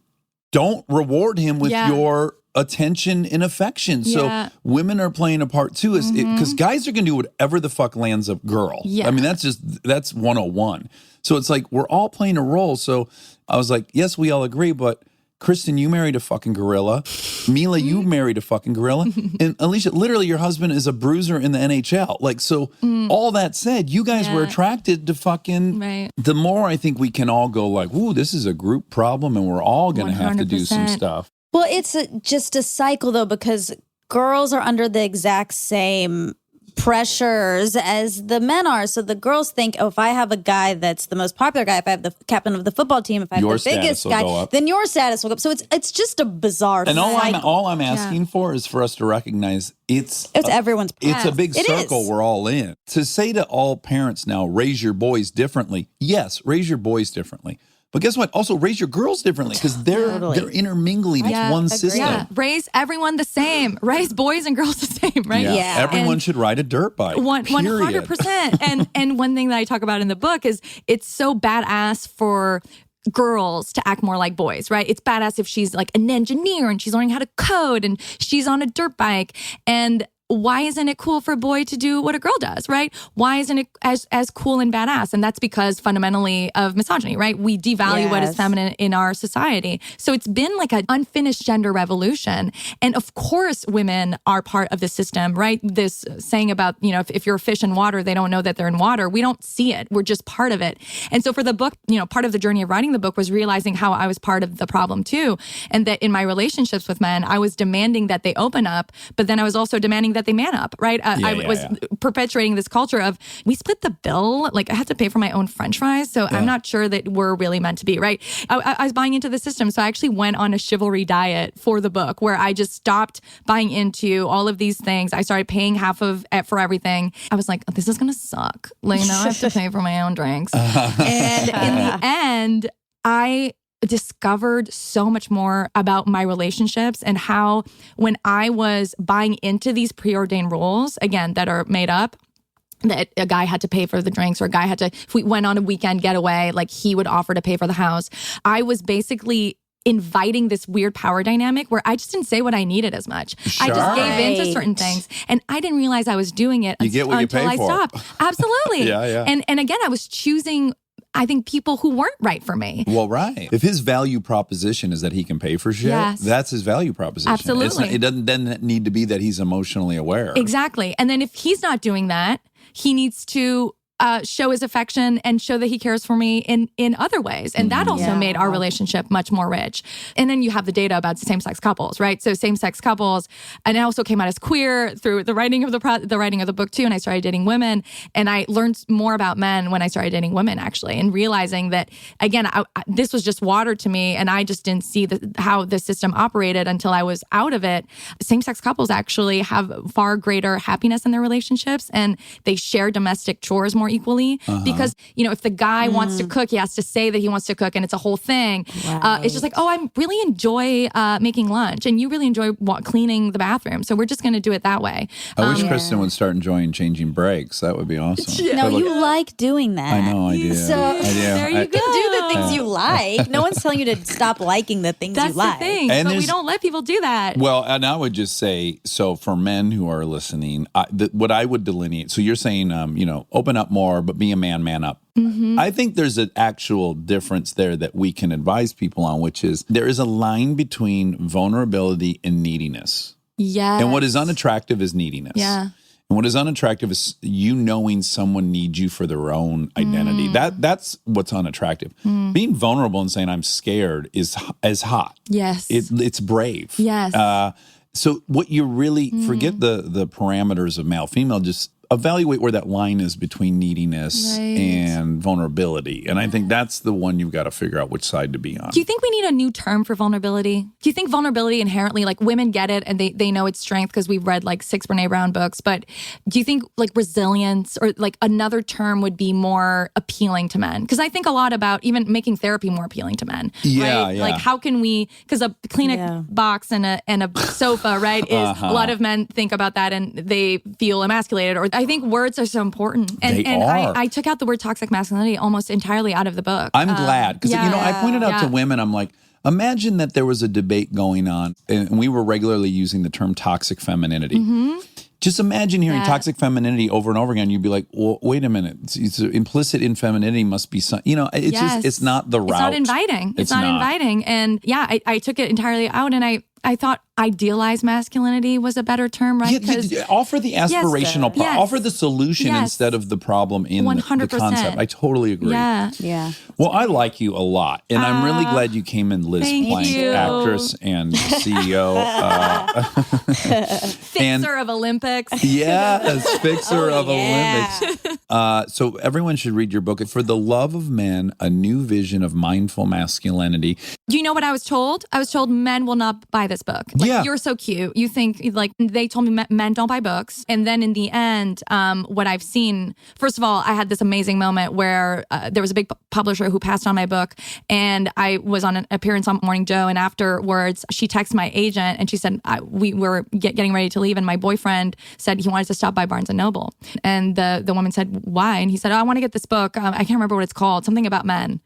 don't reward him with your attention and affection. So women are playing a part too, because guys are going to do whatever the fuck lands a girl. I mean, that's 101. So it's like we're all playing a role. So I was like, yes, we all agree, but Kristen, you married a fucking gorilla. Mila, you married a fucking gorilla. And Alicia, literally your husband is a bruiser in the NHL. Like, so all that said, you guys were attracted to fucking, the more I think we can all go like, ooh, this is a group problem and we're all going to have to do some stuff. Well, it's just a cycle though, because girls are under the exact same pressures as the men are. So the girls think, oh, if I have a guy that's the most popular guy, if I have the captain of the football team, if I have your the biggest guy, then your status will go up. So it's just a bizarre and all I'm asking for is for us to recognize it's everyone's path. It's a big circle we're all in. To say to all parents now, raise your boys differently. Yes, raise your boys differently. But guess what? Also, raise your girls differently because they're intermingling. It's one system. Yeah. Raise everyone the same. Raise boys and girls the same, right? Yeah. Everyone should ride a dirt bike. 100%. And one thing that I talk about in the book is it's so badass for girls to act more like boys, right? It's badass if she's like an engineer and she's learning how to code and she's on a dirt bike. And why isn't it cool for a boy to do what a girl does, right? Why isn't it as cool and badass? And that's because fundamentally of misogyny, right? We devalue what is feminine in our society. So it's been like an unfinished gender revolution. And of course, women are part of the system, right? This saying about, if you're a fish in water, they don't know that they're in water. We don't see it. We're just part of it. And so for the book, part of the journey of writing the book was realizing how I was part of the problem too. And that in my relationships with men, I was demanding that they open up, but then I was also demanding that they man up, right? I was perpetuating this culture of, we split the bill. Like I had to pay for my own French fries. So I'm not sure that we're really meant to be, right? I was buying into the system. So I actually went on a chivalry diet for the book where I just stopped buying into all of these things. I started paying half of it for everything. I was like, oh, this is going to suck. Like now I have to pay for my own drinks. And in the end, I discovered so much more about my relationships and how when I was buying into these preordained rules, again, that are made up, that a guy had to pay for the drinks or a guy had to, if we went on a weekend getaway, like he would offer to pay for the house. I was basically inviting this weird power dynamic where I just didn't say what I needed as much. Sure. I just gave in to certain things. And I didn't realize I was doing it until I stopped. Absolutely. And again, I was choosing, I think, people who weren't right for me. Well, right. If his value proposition is that he can pay for shit, that's his value proposition. Absolutely. It doesn't need to be that he's emotionally aware. Exactly. And then if he's not doing that, he needs to show his affection and show that he cares for me in other ways. And that also made our relationship much more rich. And then you have the data about same-sex couples, right? So same-sex couples, and I also came out as queer through the writing of the book too. And I started dating women, and I learned more about men when I started dating women, actually, and realizing that, again, this was just water to me, and I just didn't see how the system operated until I was out of it. Same-sex couples actually have far greater happiness in their relationships, and they share domestic chores more equally because, if the guy wants to cook, he has to say that he wants to cook, and it's a whole thing. Right. It's just like, oh, I really enjoy making lunch, and you really enjoy cleaning the bathroom, so we're just going to do it that way. I wish Kristen would start enjoying changing breaks. That would be awesome. No, you like doing that. I know, I do. So there you go. Do the things you like. No one's telling you to stop liking the things you like. That's the thing, and but we don't let people do that. Well, and I would just say, so for men who are listening, what I would delineate, so you're saying, open up more, but be a man up. Mm-hmm. I think there's an actual difference there that we can advise people on, which is there is a line between vulnerability and neediness. Yeah. And what is unattractive is neediness. Yeah. And what is unattractive is you knowing someone needs you for their own identity. That's what's unattractive. Being vulnerable and saying I'm scared is hot. Yes. It's brave. Yes. So what you really forget the parameters of male, female, just evaluate where that line is between neediness and vulnerability. And I think that's the one you've got to figure out which side to be on. Do you think we need a new term for vulnerability? Do you think vulnerability inherently, like women get it and they know it's strength because we've read like 6 Brene Brown books, but do you think like resilience or like another term would be more appealing to men? Because I think a lot about even making therapy more appealing to men. Yeah, right? Like how can we, because a Kleenex box and a sofa, right, is a lot of men think about that and they feel emasculated, or I think words are so important. And I took out the word toxic masculinity almost entirely out of the book. I'm glad. Because, I pointed out to women, I'm like, imagine that there was a debate going on and we were regularly using the term toxic femininity. Mm-hmm. Just imagine hearing toxic femininity over and over again. You'd be like, well, wait a minute. It's implicit in femininity must be some, it's just, it's not the route. It's not inviting. It's not inviting. And I took it entirely out, and I thought idealized masculinity was a better term, right? Offer the aspirational part. Offer the solution instead of the problem in 100%. The concept. I totally agree. Yeah. Well, I like you a lot. And I'm really glad you came in, Liz Plank, actress and CEO. Fixer of Olympics. Yes, fixer of Olympics. So everyone should read your book. For the Love of Men, A New Vision of Mindful Masculinity. Do you know what I was told? I was told men will not buy this book. You're so cute. You think, like, they told me men don't buy books. And then in the end, what I've seen, first of all, I had this amazing moment where there was a big publisher who passed on my book, and I was on an appearance on Morning Joe, and afterwards she texted my agent and she said, we were getting ready to leave, and my boyfriend said he wanted to stop by Barnes & Noble. And the woman said, why? And he said, I want to get this book. I can't remember what it's called, something about men.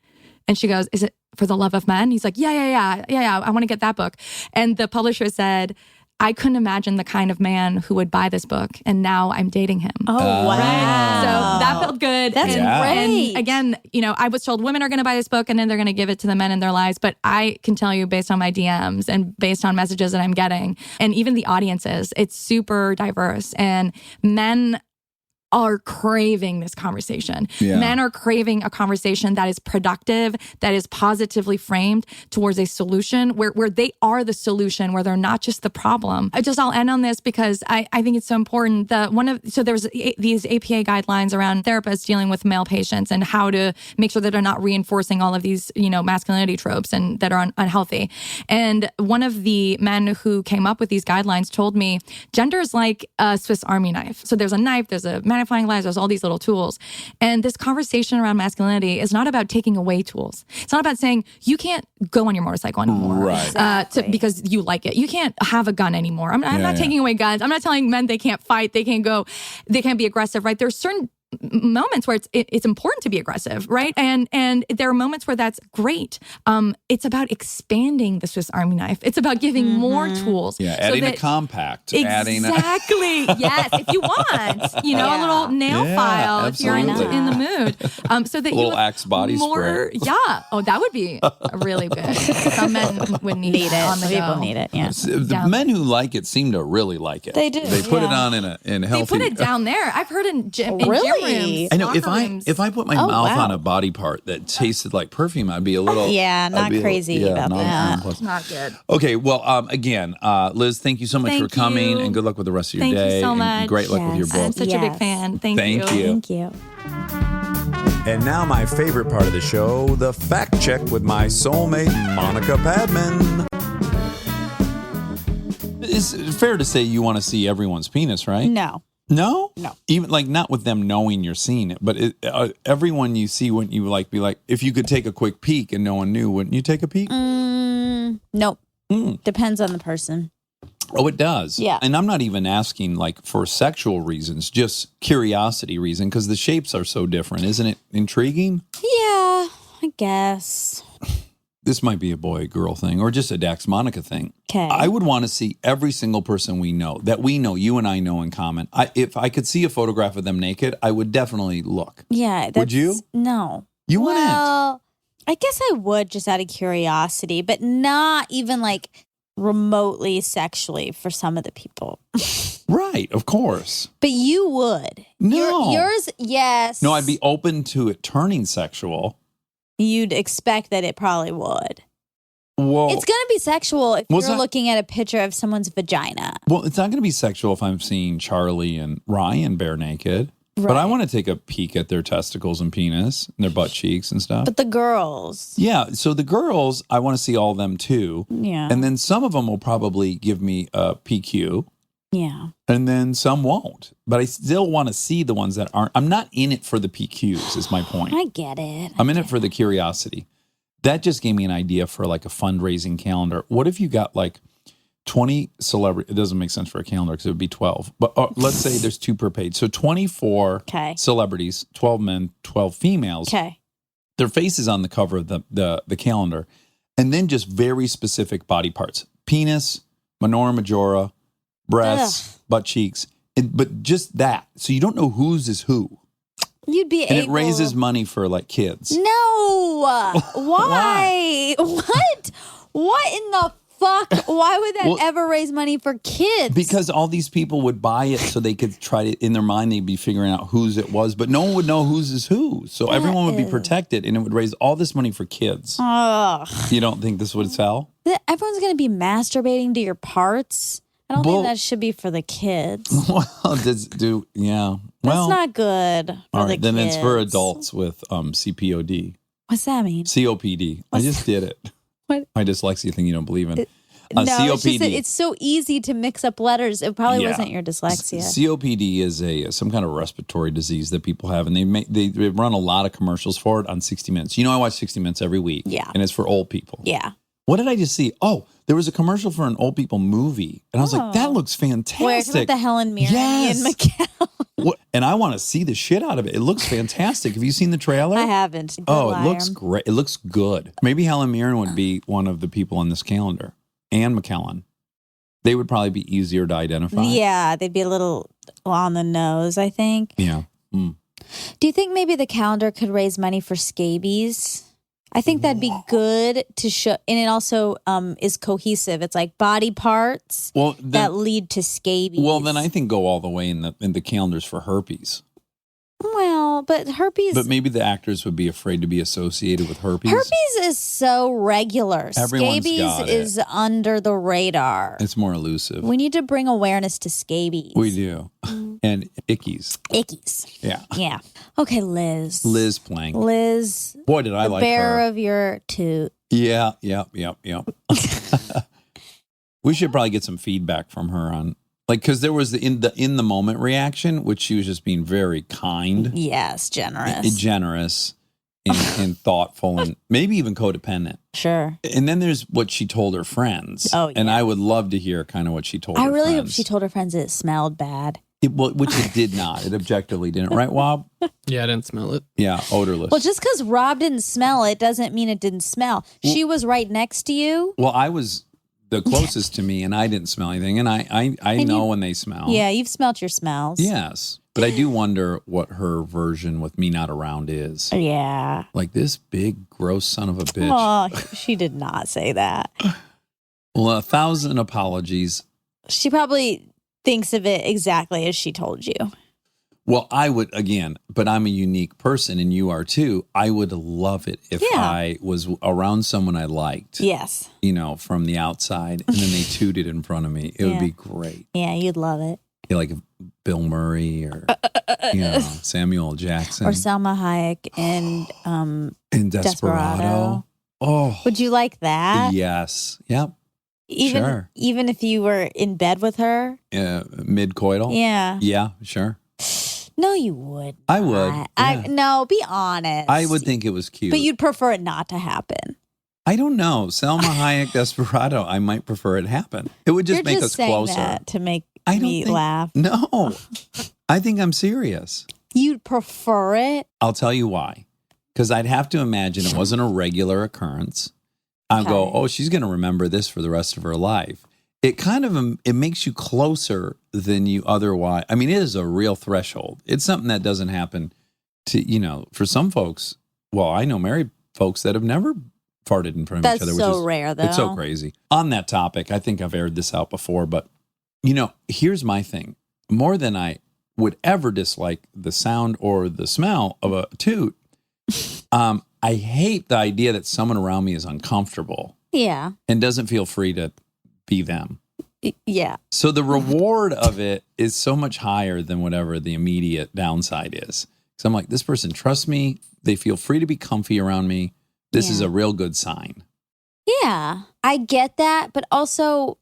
And she goes, is For the Love of Men? He's like, yeah. I want to get that book. And the publisher said, I couldn't imagine the kind of man who would buy this book. And now I'm dating him. Oh, wow. Right? So that felt good. That's great. And again, I was told women are going to buy this book and then they're going to give it to the men in their lives. But I can tell you based on my DMs and based on messages that I'm getting, and even the audiences, it's super diverse. And men are craving this conversation. Yeah. Men are craving a conversation that is productive, that is positively framed towards a solution where they are the solution, where they're not just the problem. I'll end on this because I think it's so important. So there's these APA guidelines around therapists dealing with male patients and how to make sure that they're not reinforcing all of these, masculinity tropes and that are unhealthy. And one of the men who came up with these guidelines told me, gender is like a Swiss Army knife. So there's a knife, there's a magnifying glass, there's all these little tools. And this conversation around masculinity is not about taking away tools. It's not about saying you can't go on your motorcycle anymore, Right. because you like it. You can't have a gun anymore. I'm not taking away guns. I'm not telling men they can't fight, they can't be aggressive, right? There's certain moments where it's important to be aggressive, right? And there are moments where that's great. It's about expanding the Swiss Army knife. It's about giving more tools. Yeah, adding a compact. Exactly. Yes, if you want, a little nail file if you're in the mood. So that a little Axe body spray. Yeah. Oh, that would be really good. Some men would need it. On the People go. need it. Yeah. The men who like it seem to really like it. They do. They put it on in healthy. They put it down there. I've heard in gym Really? rooms. I know locker rooms. if I put my mouth on a body part that tasted like perfume, I'd be a little not crazy about that. Not good. Okay, well, again, Liz, thank you so much Thank for coming, you. and good luck with the rest of your Thank you day. so and much. great luck with your I'm book. such a big fan. Thank you. Thank you. And now my favorite part of the show, the fact check with my soulmate, Monica Padman. It's fair to say you want to see everyone's penis, right? No. No? No. Even not with them knowing you're seeing it, but everyone you see, wouldn't you be like, if you could take a quick peek and no one knew, wouldn't you take a peek? Nope. Depends on the person. Oh, it does. Yeah. And I'm not even asking for sexual reasons, just curiosity reason, because the shapes are so different. Isn't it intriguing? Yeah, I guess. This might be a boy-girl thing or just a Dax Monica thing. Okay. I would want to see every single person we know, you and I know in common. If I could see a photograph of them naked, I would definitely look. Yeah. Would you? No. You wouldn't? Well, I guess I would just out of curiosity, but not even remotely sexually for some of the people. Right, of course. But you would. No. Yours, yes. No, I'd be open to it turning sexual. You'd expect that it probably would. Whoa. It's going to be sexual if Was you're that- looking at a picture of someone's vagina. Well, it's not going to be sexual if I'm seeing Charlie and Ryan bare naked. But I want to take a peek at their testicles and penis and their butt cheeks and stuff. But the girls. Yeah, so the girls, I want to see all of them too. Yeah. And then some of them will probably give me a PQ. Yeah. And then some won't. But I still want to see the ones that aren't. I'm not in it for the PQs, is my point. I get it. I'm in it for the curiosity. That just gave me an idea for a fundraising calendar. What if you got 20 celebrities? It doesn't make sense for a calendar because it would be 12. But let's say there's 2 per page. So 24 celebrities, 12 men, 12 females. Okay. Their faces on the cover of the calendar. And then just very specific body parts. Penis, minora majora, breasts, butt cheeks. But just that. So you don't know whose is who. You'd be And able... it raises money for kids. No. Why? What? What in the fuck? Why would that ever raise money for kids? Because all these people would buy it so they could try to, in their mind, they'd be figuring out whose it was, but no one would know whose is who. So everyone would be protected and it would raise all this money for kids. Ugh. You don't think this would sell? Everyone's going to be masturbating to your parts. I don't think that should be for the kids. Well, yeah. Well, that's not good for all the right, then kids. it's for adults with CPOD. What's that mean? COPD. I just did it. What? My dyslexia thing you don't believe in. No, COPD. it's just that it's so easy to mix up letters. It probably wasn't your dyslexia. COPD is some kind of respiratory disease that people have, and they run a lot of commercials for it on 60 Minutes. I watch 60 Minutes every week. Yeah. And it's for old people. Yeah. What did I just see? Oh, there was a commercial for an old people movie. And I was like, that looks fantastic. Where it's with the Helen Mirren and Ian McKellen. And I want to see the shit out of it. It looks fantastic. Have you seen the trailer? I haven't. Good Oh, liar. it looks great. It looks good. Maybe Helen Mirren would be one of the people on this calendar. Ann McKellen. They would probably be easier to identify. Yeah, they'd be a little on the nose, I think. Yeah. Mm. Do you think maybe the calendar could raise money for scabies? I think that'd be good to show, and it also is cohesive. It's like body parts that lead to scabies. Well, then I think go all the way in the calendars for herpes. Well, but herpes. But maybe the actors would be afraid to be associated with herpes. Herpes is so regular. Everyone's Scabies got it. is under the radar. It's more elusive. We need to bring awareness to scabies. We do. And ickies. Ickies. Yeah. Yeah. Okay, Liz. Liz Plank. Liz. Boy, did I the like bearer her. of your toot. Yeah. We should probably get some feedback from her on, like, because there was the in the moment reaction, which she was just being very kind, Yes, generous. generous, and thoughtful, and maybe even codependent. Sure. And then there's what she told her friends. Oh, yeah. And I would love to hear kind of what she told I her really hope friends. she told her friends it smelled bad. Which it did not. It objectively didn't. Right, Wob? Yeah, I didn't smell it. Yeah, odorless. Well, just because Rob didn't smell it doesn't mean it didn't smell. She was right next to you. Well, I was the closest to me, and I didn't smell anything. And I know when they smell. Yeah, you've smelt your smells. Yes. But I do wonder what her version with me not around is. Yeah. Like this big, gross son of a bitch. Oh, she did not say that. Well, 1,000 apologies. She probably thinks of it exactly as she told you. Well, I would, again, but I'm a unique person and you are too. I would love it if I was around someone I liked. Yes. You know, from the outside, and then they tooted in front of me. It would be great. Yeah, you'd love it. Yeah, like Bill Murray or Samuel Jackson. Or Selma Hayek in Desperado. Oh. Would you like that? Yes. Yep. Even if you were in bed with her? Mid-coital? Yeah. Yeah, sure. No, you would. I would. Yeah. No, be honest. I would think it was cute. But you'd prefer it not to happen. I don't know. Selma Hayek, Desperado, I might prefer it happen. It would just make us closer. That to make me laugh. No. I think I'm serious. You'd prefer it? I'll tell you why. Because I'd have to imagine it wasn't a regular occurrence. I'll go, oh, she's going to remember this for the rest of her life. It kind of, it makes you closer than you otherwise. I mean, it is a real threshold. It's something that doesn't happen to, for some folks. Well, I know married folks that have never farted in front of each other. That's so rare, though. It's so crazy. On that topic, I think I've aired this out before, but, here's my thing. More than I would ever dislike the sound or the smell of a toot, I hate the idea that someone around me is uncomfortable. Yeah. And doesn't feel free to be them. Yeah. So the reward of it is so much higher than whatever the immediate downside is. So I'm like, this person trusts me. They feel free to be comfy around me. This is a real good sign. Yeah. I get that. But also,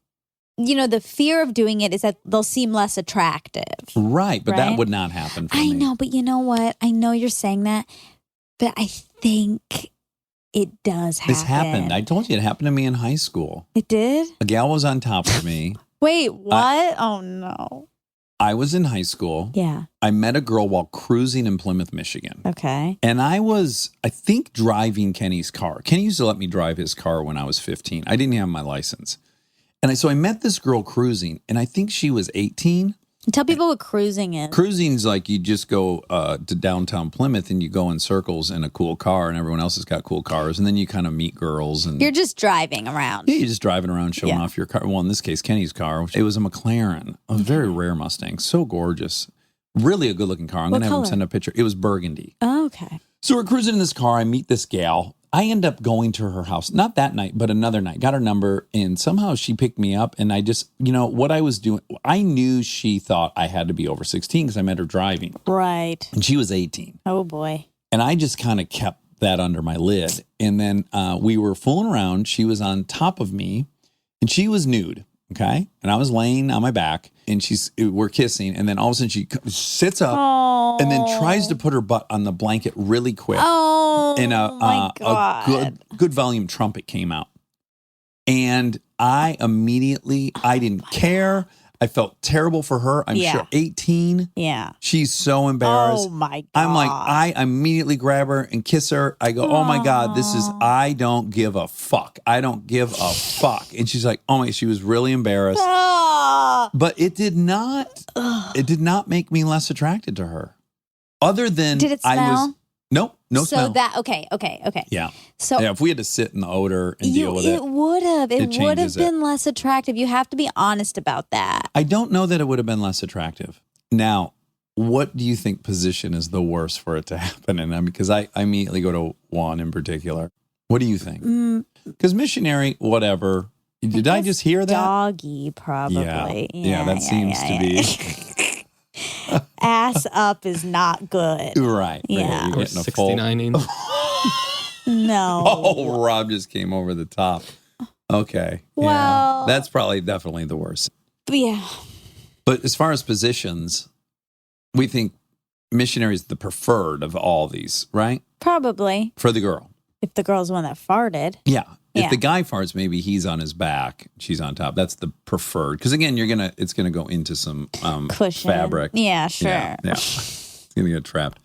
the fear of doing it is that they'll seem less attractive. Right. But that would not happen for me. I know. But you know what? I know you're saying that. But I think it does happen. This happened. I told you it happened to me in high school. It did? A gal was on top of me. Wait, what? Oh, no. I was in high school. Yeah. I met a girl while cruising in Plymouth, Michigan. Okay. And I think, driving Kenny's car. Kenny used to let me drive his car when I was 15. I didn't have my license. And so I met this girl cruising, and I think she was 18. Tell people what cruising is. Cruising's like you just go to downtown Plymouth and you go in circles in a cool car, and everyone else has got cool cars, and then you kind of meet girls. And you're just driving around. Yeah, you're just driving around showing off your car. Well, in this case, Kenny's car. It was a McLaren, a very rare Mustang. So gorgeous. Really a good-looking car. I'm going to have him send a picture. It was burgundy. Oh, okay. So we're cruising in this car. I meet this gal. I end up going to her house, not that night, but another night, got her number, and somehow she picked me up, and I just, what I was doing, I knew she thought I had to be over 16 because I met her driving. Right. And she was 18. Oh, boy. And I just kind of kept that under my lid. And then we were fooling around. She was on top of me, and she was nude, okay? And I was laying on my back, and we're kissing, and then all of a sudden she sits up and then tries to put her butt on the blanket really quick. Oh, and my God. a good volume trumpet came out. And I didn't care. I felt terrible for her. I'm sure 18. Yeah. She's so embarrassed. Oh my God. I'm like, I immediately grab her and kiss her. I go, oh my God, I don't give a fuck. I don't give a fuck. And she's like, oh my, she was really embarrassed. But it did not make me less attracted to her. Other than did it smell? No smell. So that, okay. Yeah. So if we had to sit in the odor and deal with it. It would have changes been less attractive. You have to be honest about that. I don't know that it would have been less attractive. Now, what do you think position is the worst for it to happen in? Because I immediately go to one in particular. What do you think? Because missionary, whatever. Did I just hear that? Doggy, probably. Yeah, that seems to be. Ass up is not good. Right. Yeah. You're getting a full. 69ing. No. Oh, Rob just came over the top. Okay. Well, that's probably definitely the worst. Yeah. But as far as positions, we think missionary is the preferred of all these, right? Probably. For the girl. If the girl's the one that farted. Yeah. If Yeah. the guy farts, maybe he's on his back, she's on top. That's the preferred. Because again, it's gonna go into some Cushion. fabric. Yeah, sure. Yeah. It's gonna get trapped.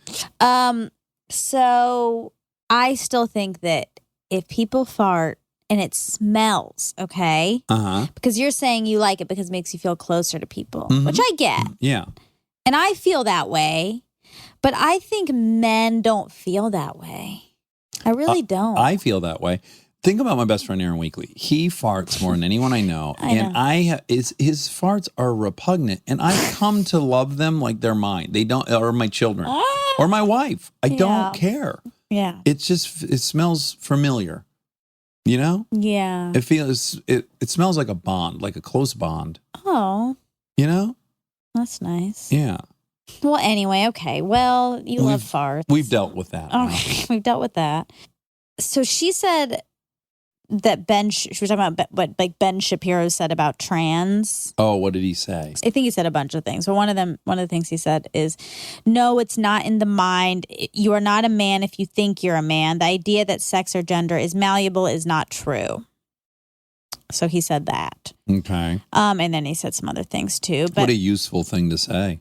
So I still think that if people fart and it smells, okay? Because you're saying you like it because it makes you feel closer to people, which I get. Yeah. And I feel that way. But I think men don't feel that way. I really don't. I feel that way. Think about my best friend Aaron Weekly. He farts more than anyone I know, his farts are repugnant, and I come to love them like they're mine. They don't, or my children, or my wife. I don't care. Yeah. It smells familiar. You know? Yeah. It smells like a bond, like a close bond. Oh. You know? That's nice. Yeah. Well, anyway, okay. Well, you love farts. We've dealt with that. Okay, we've dealt with that. So she said that she was talking about what Ben Shapiro said about trans. Oh, what did he say? I think he said a bunch of things, but one of the things he said is, no, it's not in the mind. You are not a man if you think you're a man. The idea that sex or gender is malleable is not true. So he said that. Okay. And then he said some other things too. But what a useful thing to say.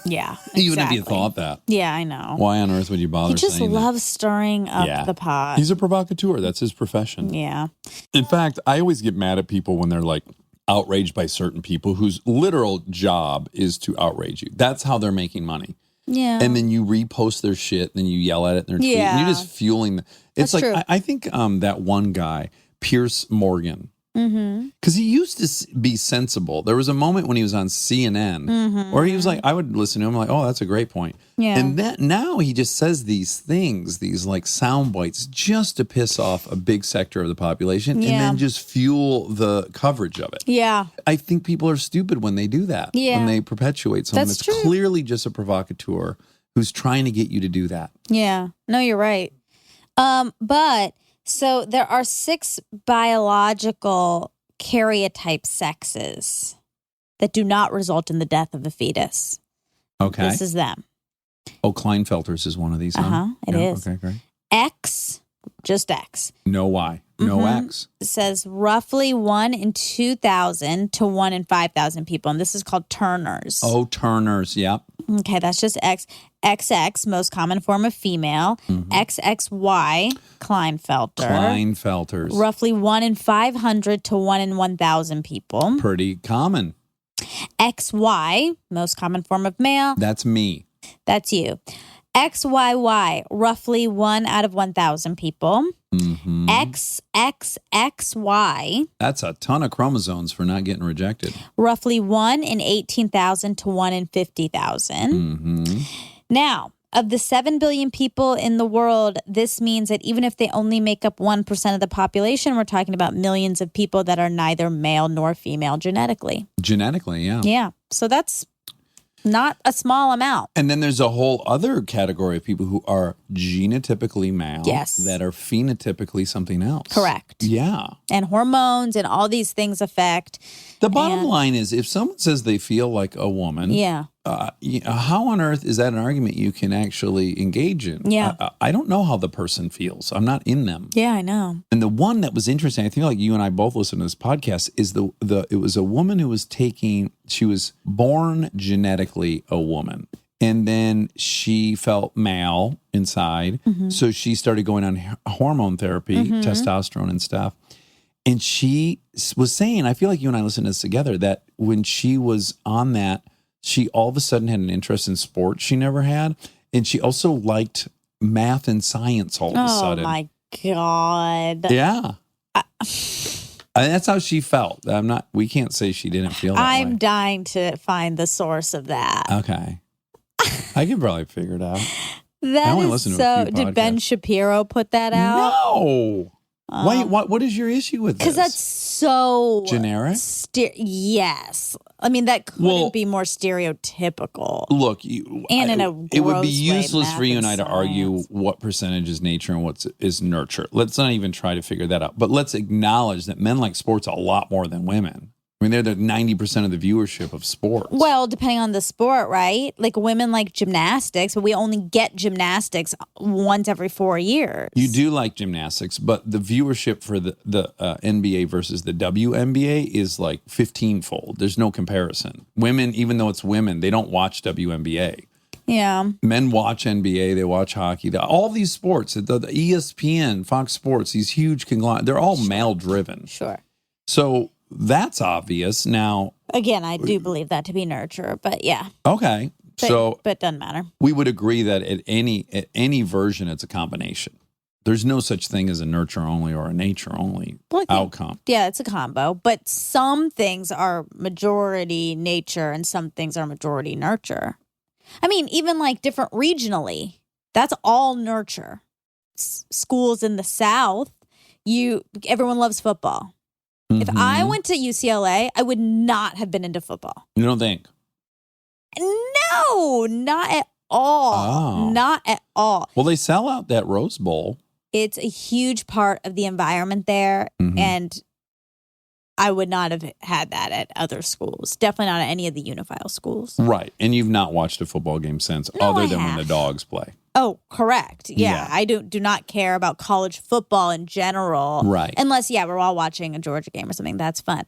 Yeah. Exactly. Even if you thought that. Yeah, I know. Why on earth would you bother He just saying loves stirring up the pot. He's a provocateur. That's his profession. Yeah. In fact, I always get mad at people when they're like outraged by certain people whose literal job is to outrage you. That's how they're making money. Yeah. And then you repost their shit, and then you yell at it in their tweet. Yeah. And you're just fueling. It's That's like, true. I think that one guy, Piers Morgan, Mm-hmm. because he used to be sensible. There was a moment when he was on CNN where he was like, I would listen to him like, oh, that's a great point. Yeah. And that now he just says these things, these like sound bites, just to piss off a big sector of the population and then just fuel the coverage of it. Yeah. I think people are stupid when they do that. Yeah. When they perpetuate someone That's that's true. clearly just a provocateur who's trying to get you to do that. Yeah. No, you're right. But so there are 6 biological karyotype sexes that do not result in the death of a fetus. Okay. This is them. Oh, Klinefelter's is one of these, huh? It is. Okay, great. X, just X. No Y. No X. It says roughly 1 in 2,000 to 1 in 5,000 people. And this is called Turner's. Oh, Turner's. Yep. Okay, that's just X. XX, most common form of female. XXY, Klinefelter. Klinefelter's. Roughly 1 in 500 to 1 in 1,000 people. Pretty common. XY, most common form of male. That's me. That's you. XYY, roughly 1 out of 1,000 people. XXXY, That's a ton of chromosomes for not getting rejected. roughly 1 in 18,000 to 1 in 50,000. Now, of the 7 billion people in the world, this means that even if they only make up 1% of the population, we're talking about millions of people that are neither male nor female genetically. Genetically, yeah. Yeah. So that's not a small amount. And then there's a whole other category of people who are genotypically male Yes. that are phenotypically something else. Correct. Yeah. And hormones and all these things affect. The bottom line is if someone says they feel like a woman, Yeah. how on earth is that an argument you can actually engage in? Yeah. I don't know how the person feels. I'm not in them. Yeah, I know. And the one that was interesting, I think like you and I both listened to this podcast, is it was a woman who was she was born genetically a woman. And then she felt male inside. Mm-hmm. So she started going on hormone therapy, testosterone and stuff. And she was saying, I feel like you and I listened to this together, that when she was on that, she all of a sudden had an interest in sports she never had. And she also liked math and science all of a sudden. Oh, my God. Yeah. That's how she felt. We can't say she didn't feel that way. I'm dying to find the source of that. Okay. I can probably figure it out. That is so. Did Ben Shapiro put that out? No. Wait, what is your issue with this? Because that's so generic. Yes, I mean that couldn't be more stereotypical. Look, it would be useless for you and I to argue what percentage is nature and what is nurture. Let's not even try to figure that out. But let's acknowledge that men like sports a lot more than women. I mean, they're the 90% of the viewership of sports. Well, depending on the sport, right? Like women like gymnastics, but we only get gymnastics once every 4 years. You do like gymnastics, but the viewership for the NBA versus the WNBA is like 15-fold. There's no comparison. Women, even though it's women, they don't watch WNBA. Yeah. Men watch NBA, they watch hockey. All these sports, the ESPN, Fox Sports, these huge conglomerates, they're all male-driven. Sure. So that's obvious. Now, again, I do believe that to be nurture, but yeah. Okay. But it doesn't matter. We would agree that at any version, it's a combination. There's no such thing as a nurture only or a nature only outcome. Yeah, it's a combo. But some things are majority nature and some things are majority nurture. I mean, even like different regionally, that's all nurture. Schools in the South, everyone loves football. Mm-hmm. If I went to UCLA, I would not have been into football. You don't think? No, not at all. Oh. Not at all. Well, they sell out that Rose Bowl. It's a huge part of the environment there. Mm-hmm. And I would not have had that at other schools. Definitely not at any of the Unifile schools. Right. And you've not watched a football game since, other than when the Dogs play. Oh, correct. Yeah. I do not care about college football in general. Right. Unless, we're all watching a Georgia game or something. That's fun.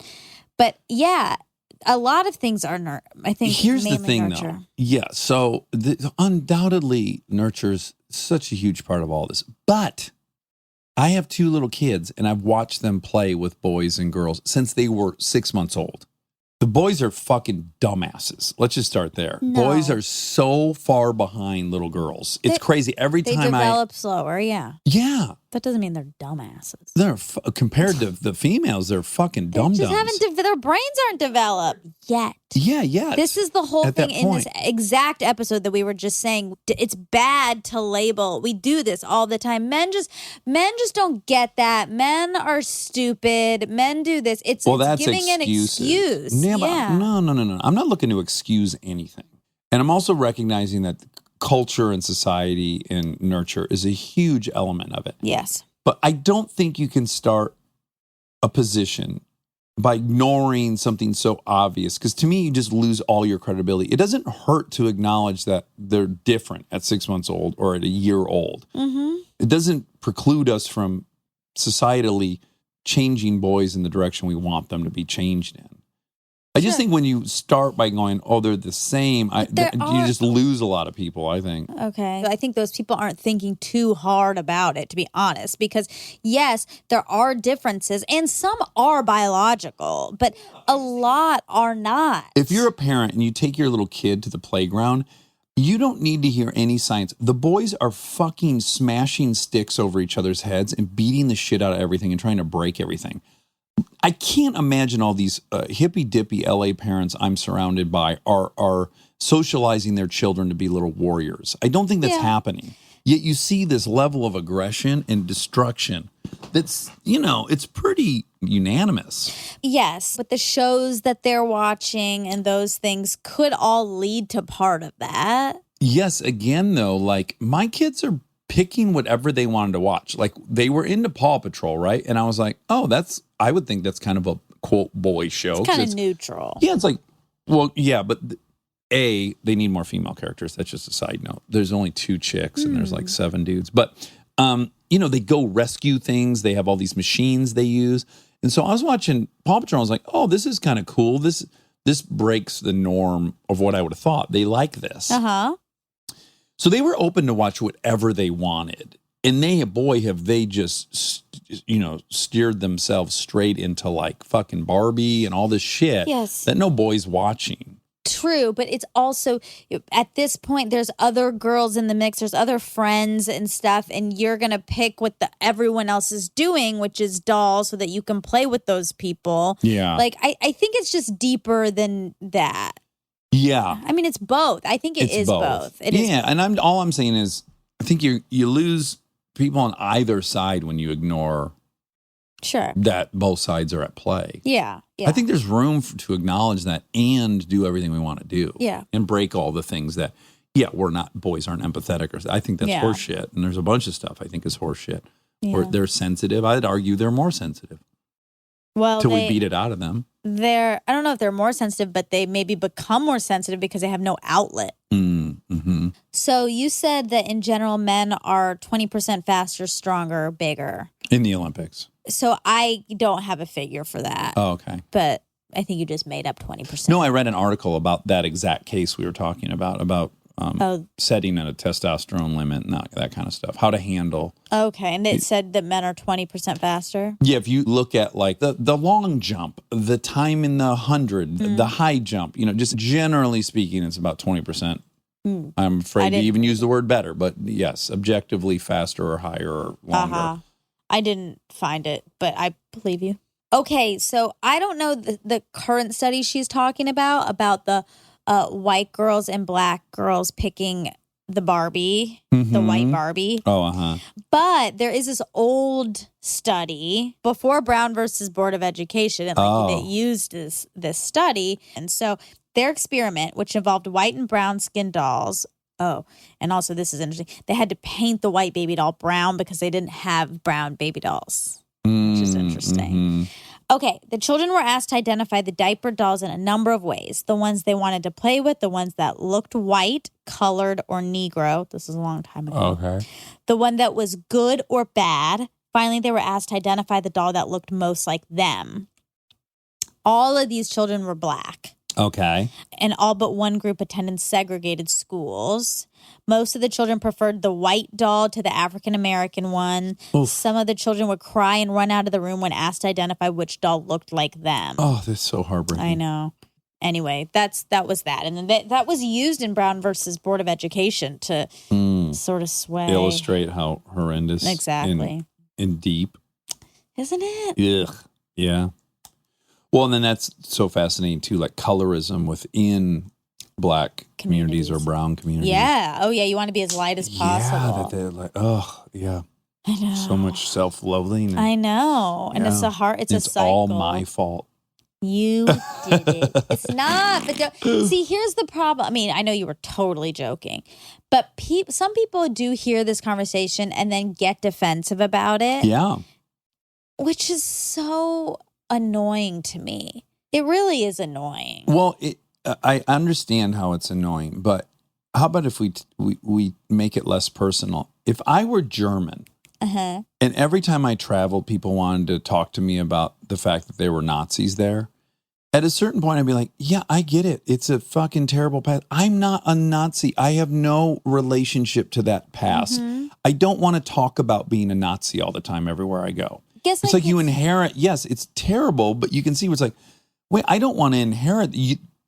But yeah, a lot of things are, I think, here's mainly the thing, nurture. though. Yeah. So undoubtedly nurture's such a huge part of all this. But I have 2 little kids, and I've watched them play with boys and girls since they were 6 months old. The boys are fucking dumbasses. Let's just start there. No. Boys are so far behind little girls. It's crazy. Every They time develop slower, yeah. Yeah. That doesn't mean they're dumbasses. They're compared to the females, they're fucking dum-dums. Their brains aren't developed yet. Yeah. This is the whole At thing that in this point. exact episode that we were just saying. It's bad to label. We do this all the time. Men just don't get that. Men are stupid. Men do this. It's that's giving excuses. an excuse. No. I'm not looking to excuse anything. And I'm also recognizing that culture and society and nurture is a huge element of it. Yes. But I don't think you can start a position by ignoring something so obvious, because to me, you just lose all your credibility. It doesn't hurt to acknowledge that they're different at 6 months old or at a year old. Mm-hmm. It doesn't preclude us from societally changing boys in the direction we want them to be changed in. I just think when you start by going, they're the same, you just lose a lot of people, I think. Okay. I think those people aren't thinking too hard about it, to be honest, because yes, there are differences and some are biological, but a lot are not. If you're a parent and you take your little kid to the playground, you don't need to hear any science. The boys are fucking smashing sticks over each other's heads and beating the shit out of everything and trying to break everything. I can't imagine all these hippy-dippy LA parents I'm surrounded by are socializing their children to be little warriors. I don't think that's happening. Yet you see this level of aggression and destruction that's, it's pretty unanimous. Yes, but the shows that they're watching and those things could all lead to part of that. Yes, again, though, like my kids are picking whatever they wanted to watch. Like they were into Paw Patrol, right? And I was like, I would think that's kind of a quote boy show. It's kind of neutral. Yeah, it's like, well, yeah, but they need more female characters. That's just a side note. There's only 2 chicks and there's like 7 dudes. But, they go rescue things. They have all these machines they use. And so I was watching Paw Patrol. I was like, oh, this is kind of cool. This breaks the norm of what I would have thought. They like this. Uh-huh. So they were open to watch whatever they wanted. And have they just, steered themselves straight into like fucking Barbie and all this shit that no boy's watching. True, but it's also, at this point, there's other girls in the mix. There's other friends and stuff, and you're going to pick what everyone else is doing, which is dolls, so that you can play with those people. Yeah. Like, I think it's just deeper than that. Yeah. I mean, it's both. I think it's both. It is both. And all I'm saying is, I think you lose people on either side when you ignore that both sides are at play. Yeah. I think there's room to acknowledge that and do everything we want to do. Yeah. And break all the things that, boys aren't empathetic. Or I think that's horseshit. And there's a bunch of stuff I think is horseshit. Yeah. Or they're sensitive. I'd argue they're more sensitive. Well, till we beat it out of them. I don't know if they're more sensitive, but they maybe become more sensitive because they have no outlet. Mm-hmm. So you said that in general, men are 20% faster, stronger, bigger. In the Olympics. So I don't have a figure for that. Oh, okay. But I think you just made up 20%. No, I read an article about that exact case we were talking about setting a testosterone limit and that kind of stuff, how to handle. Okay, and it said that men are 20% faster? Yeah, if you look at like the long jump, the time in the 100, the high jump, just generally speaking, it's about 20%. I'm afraid to even use the word better, but yes, objectively faster or higher or longer. I didn't find it, but I believe you. Okay, so I don't know the current study she's talking about the white girls and black girls picking the Barbie, the white Barbie. Oh, But there is this old study before Brown versus Board of Education, and they used this study. And so their experiment, which involved white and brown skin dolls. Oh, and also this is interesting. They had to paint the white baby doll brown because they didn't have brown baby dolls, which is interesting. Okay, the children were asked to identify the diaper dolls in a number of ways. The ones they wanted to play with, the ones that looked white, colored, or Negro. This is a long time ago. Okay. The one that was good or bad. Finally, they were asked to identify the doll that looked most like them. All of these children were black. Okay. And all but one group attended segregated schools. Most of the children preferred the white doll to the African-American one. Oof. Some of the children would cry and run out of the room when asked to identify which doll looked like them. Oh, that's so heartbreaking. I know. Anyway, that was that. And then that was used in Brown versus Board of Education to sort of sway. Illustrate how horrendous. Exactly. And deep. Isn't it? Ugh. Yeah. Well, and then that's so fascinating too, like colorism within black communities or brown communities. Yeah. Oh, yeah. You want to be as light as possible. Yeah, that they're like, oh, yeah. I know. So much self-loathing. I know. And it's a cycle. All my fault. You did it. It's not. But see, here's the problem. I mean, I know you were totally joking, but some people do hear this conversation and then get defensive about it. Yeah. Which is so annoying to me. It really is annoying. Well, I understand how it's annoying, but how about if we make it less personal? If I were German, and every time I traveled, people wanted to talk to me about the fact that there were Nazis there, at a certain point, I'd be like, yeah, I get it. It's a fucking terrible past. I'm not a Nazi. I have no relationship to that past. I don't want to talk about being a Nazi all the time everywhere I go. It's like you inherit. Yes, it's terrible, but you can see what's like, wait, I don't want to inherit.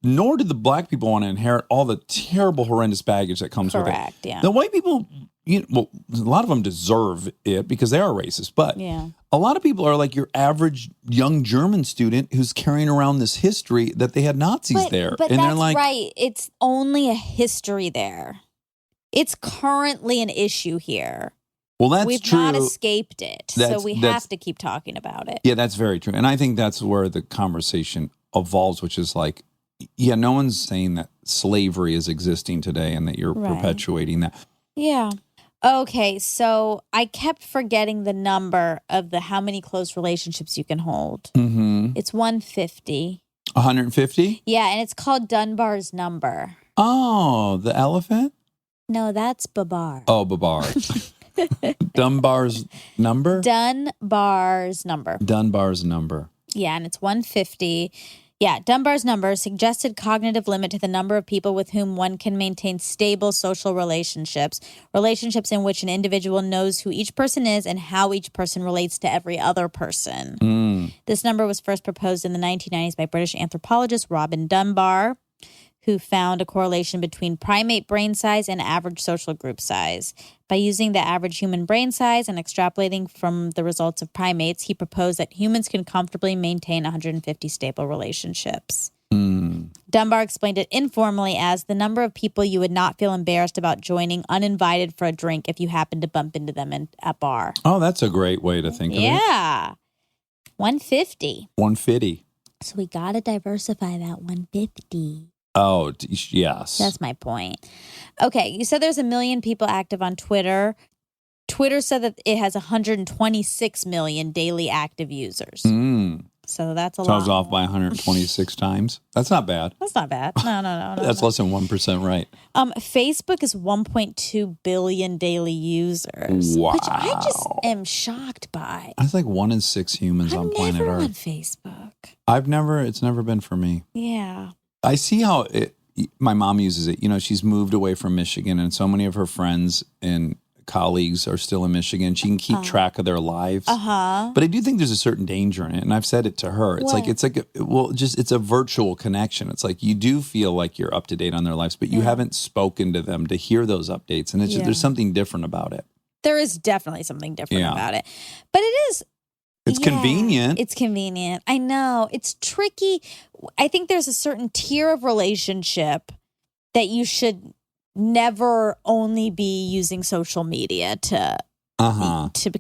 Nor do the black people want to inherit all the terrible, horrendous baggage that comes with it. Correct, yeah. The white people, a lot of them deserve it because they are racist, but a lot of people are like your average young German student who's carrying around this history that they had Nazis there. But and that's they're like, right. It's only a history there. It's currently an issue here. Well, that's We've true. not escaped it, so we have to keep talking about it. Yeah, that's very true. And I think that's where the conversation evolves, which is like, yeah, no one's saying that slavery is existing today and that you're perpetuating that. Yeah. Okay, so I kept forgetting the number of how many close relationships you can hold. Mm-hmm. It's 150. 150? Yeah, and it's called Dunbar's number. Oh, the elephant? No, that's Babar. Oh, Babar. Dunbar's number? Dunbar's number. Dunbar's number. Yeah, and it's 150. Yeah, Dunbar's number, suggested cognitive limit to the number of people with whom one can maintain stable social relationships in which an individual knows who each person is and how each person relates to every other person. This number was first proposed in the 1990s by British anthropologist Robin Dunbar, who found a correlation between primate brain size and average social group size. By using the average human brain size and extrapolating from the results of primates, he proposed that humans can comfortably maintain 150 stable relationships. Dunbar explained it informally as the number of people you would not feel embarrassed about joining uninvited for a drink if you happened to bump into them at a bar. Oh, that's a great way to think of it. Yeah. 150. 150. So we got to diversify that 150. Oh, yes. That's my point. Okay, you said there's 1 million people active on Twitter. Twitter said that it has 126 million daily active users. So that's a lot. So I was off by 126 times. That's not bad. That's not bad. No. That's less than 1% right. Facebook is 1.2 billion daily users. Wow. Which I just am shocked by. That's like 1 in 6 humans on planet I'm never on Earth. Facebook. It's never been for me. Yeah. I see how my mom uses it. You know, she's moved away from Michigan, and so many of her friends and colleagues are still in Michigan. She can keep track of their lives. But I do think there's a certain danger in it, and I've said it to her. It's it's a virtual connection. It's like you do feel like you're up to date on their lives, but you haven't spoken to them to hear those updates, and it's just, there's something different about it. There is definitely something different about it. But it is... It's convenient. It's convenient. I know. It's tricky. I think there's a certain tier of relationship that you should never only be using social media to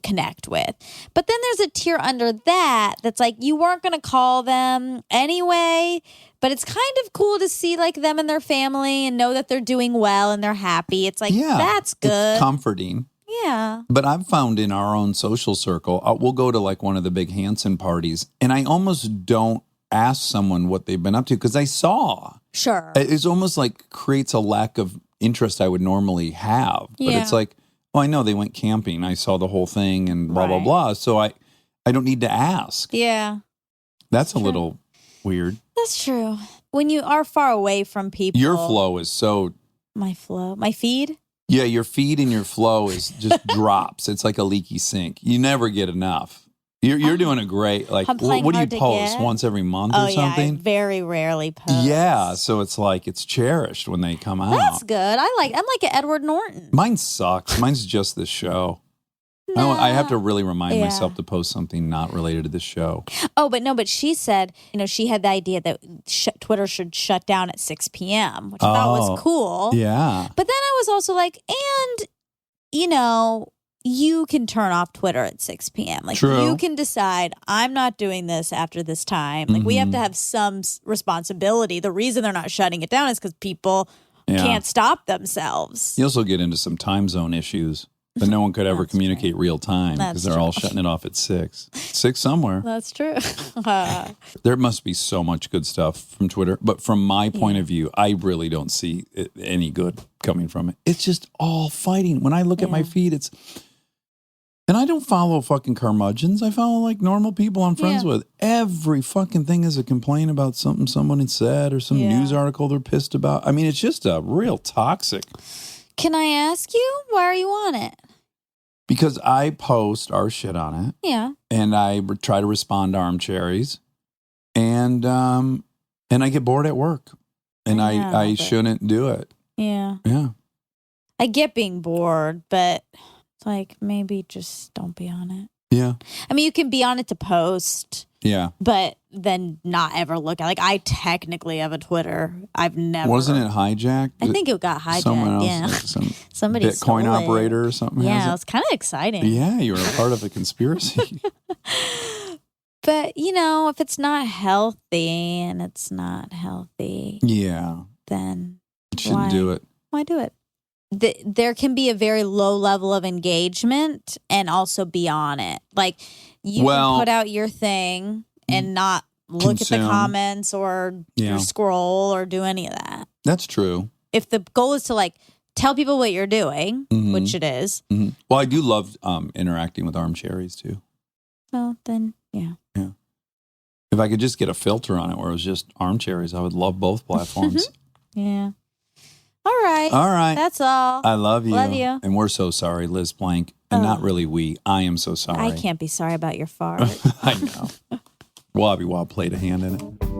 connect with. But then there's a tier under that that's like you weren't going to call them anyway, but it's kind of cool to see like them and their family and know that they're doing well and they're happy. It's like, that's good. It's comforting. Yeah. But I've found in our own social circle, we'll go to like one of the big Hanson parties, and I almost don't ask someone what they've been up to because I saw. Sure. It's almost like creates a lack of interest I would normally have. But it's like, I know they went camping. I saw the whole thing and blah, blah, blah. So I don't need to ask. Yeah. That's a little weird. That's true. When you are far away from people. Your flow is so. My flow? My feed? Yeah, your feed and your flow is just drops. It's like a leaky sink. You never get enough. You're doing a great, like, what do you post? Once every month or something? Yeah, I very rarely post. Yeah, so it's like, it's cherished when they come out. That's good. I'm like an Edward Norton. Mine sucks. Mine's just this show. I have to really remind myself to post something not related to this show. Oh, but she said, she had the idea that Twitter should shut down at 6 p.m., which I thought was cool. Yeah. But then I was also like, and, you can turn off Twitter at 6 p.m. Like, True. You can decide, I'm not doing this after this time. Like, we have to have some responsibility. The reason they're not shutting it down is because people can't stop themselves. You also get into some time zone issues. But no one could ever communicate real time because they're all shutting it off at 6. 6 somewhere. That's true. There must be so much good stuff from Twitter. But from my point of view, I really don't see any good coming from it. It's just all fighting. When I look at my feed, it's... And I don't follow fucking curmudgeons. I follow like normal people I'm friends with. Every fucking thing is a complaint about something someone had said or some news article they're pissed about. I mean, it's just a real toxic... Can I ask you, why are you on it? Because I post our shit on it. Yeah. And I try to respond to armcherries. And I get bored at work. And I shouldn't do it. Yeah. Yeah. I get being bored, but it's like maybe just don't be on it. Yeah. I mean, you can be on it to post. Yeah. But then not ever look at. Like, I technically have a Twitter. I've never. Wasn't it hijacked? I think it got hijacked. Someone else, yeah. some somebody Bitcoin stole operator it. or something. Yeah, it was kind of exciting. Yeah, you were a part of a conspiracy. But if it's not healthy and it's not healthy, then you shouldn't do it. Why do it? There can be a very low level of engagement and also be on it. Like, you can put out your thing and not look at the comments or your scroll or do any of that. That's true. if the goal is to like tell people what you're doing, which it is. Well, I do love interacting with Armcharies too. Well, then, yeah. If I could just get a filter on it where it was just Armcharies, I would love both platforms. Yeah. All right. All right. That's all. I love you. Love you. And we're so sorry, Liz Blank. And not really we. I am so sorry. I can't be sorry about your fart. I know. Wobby Wob played a hand in it.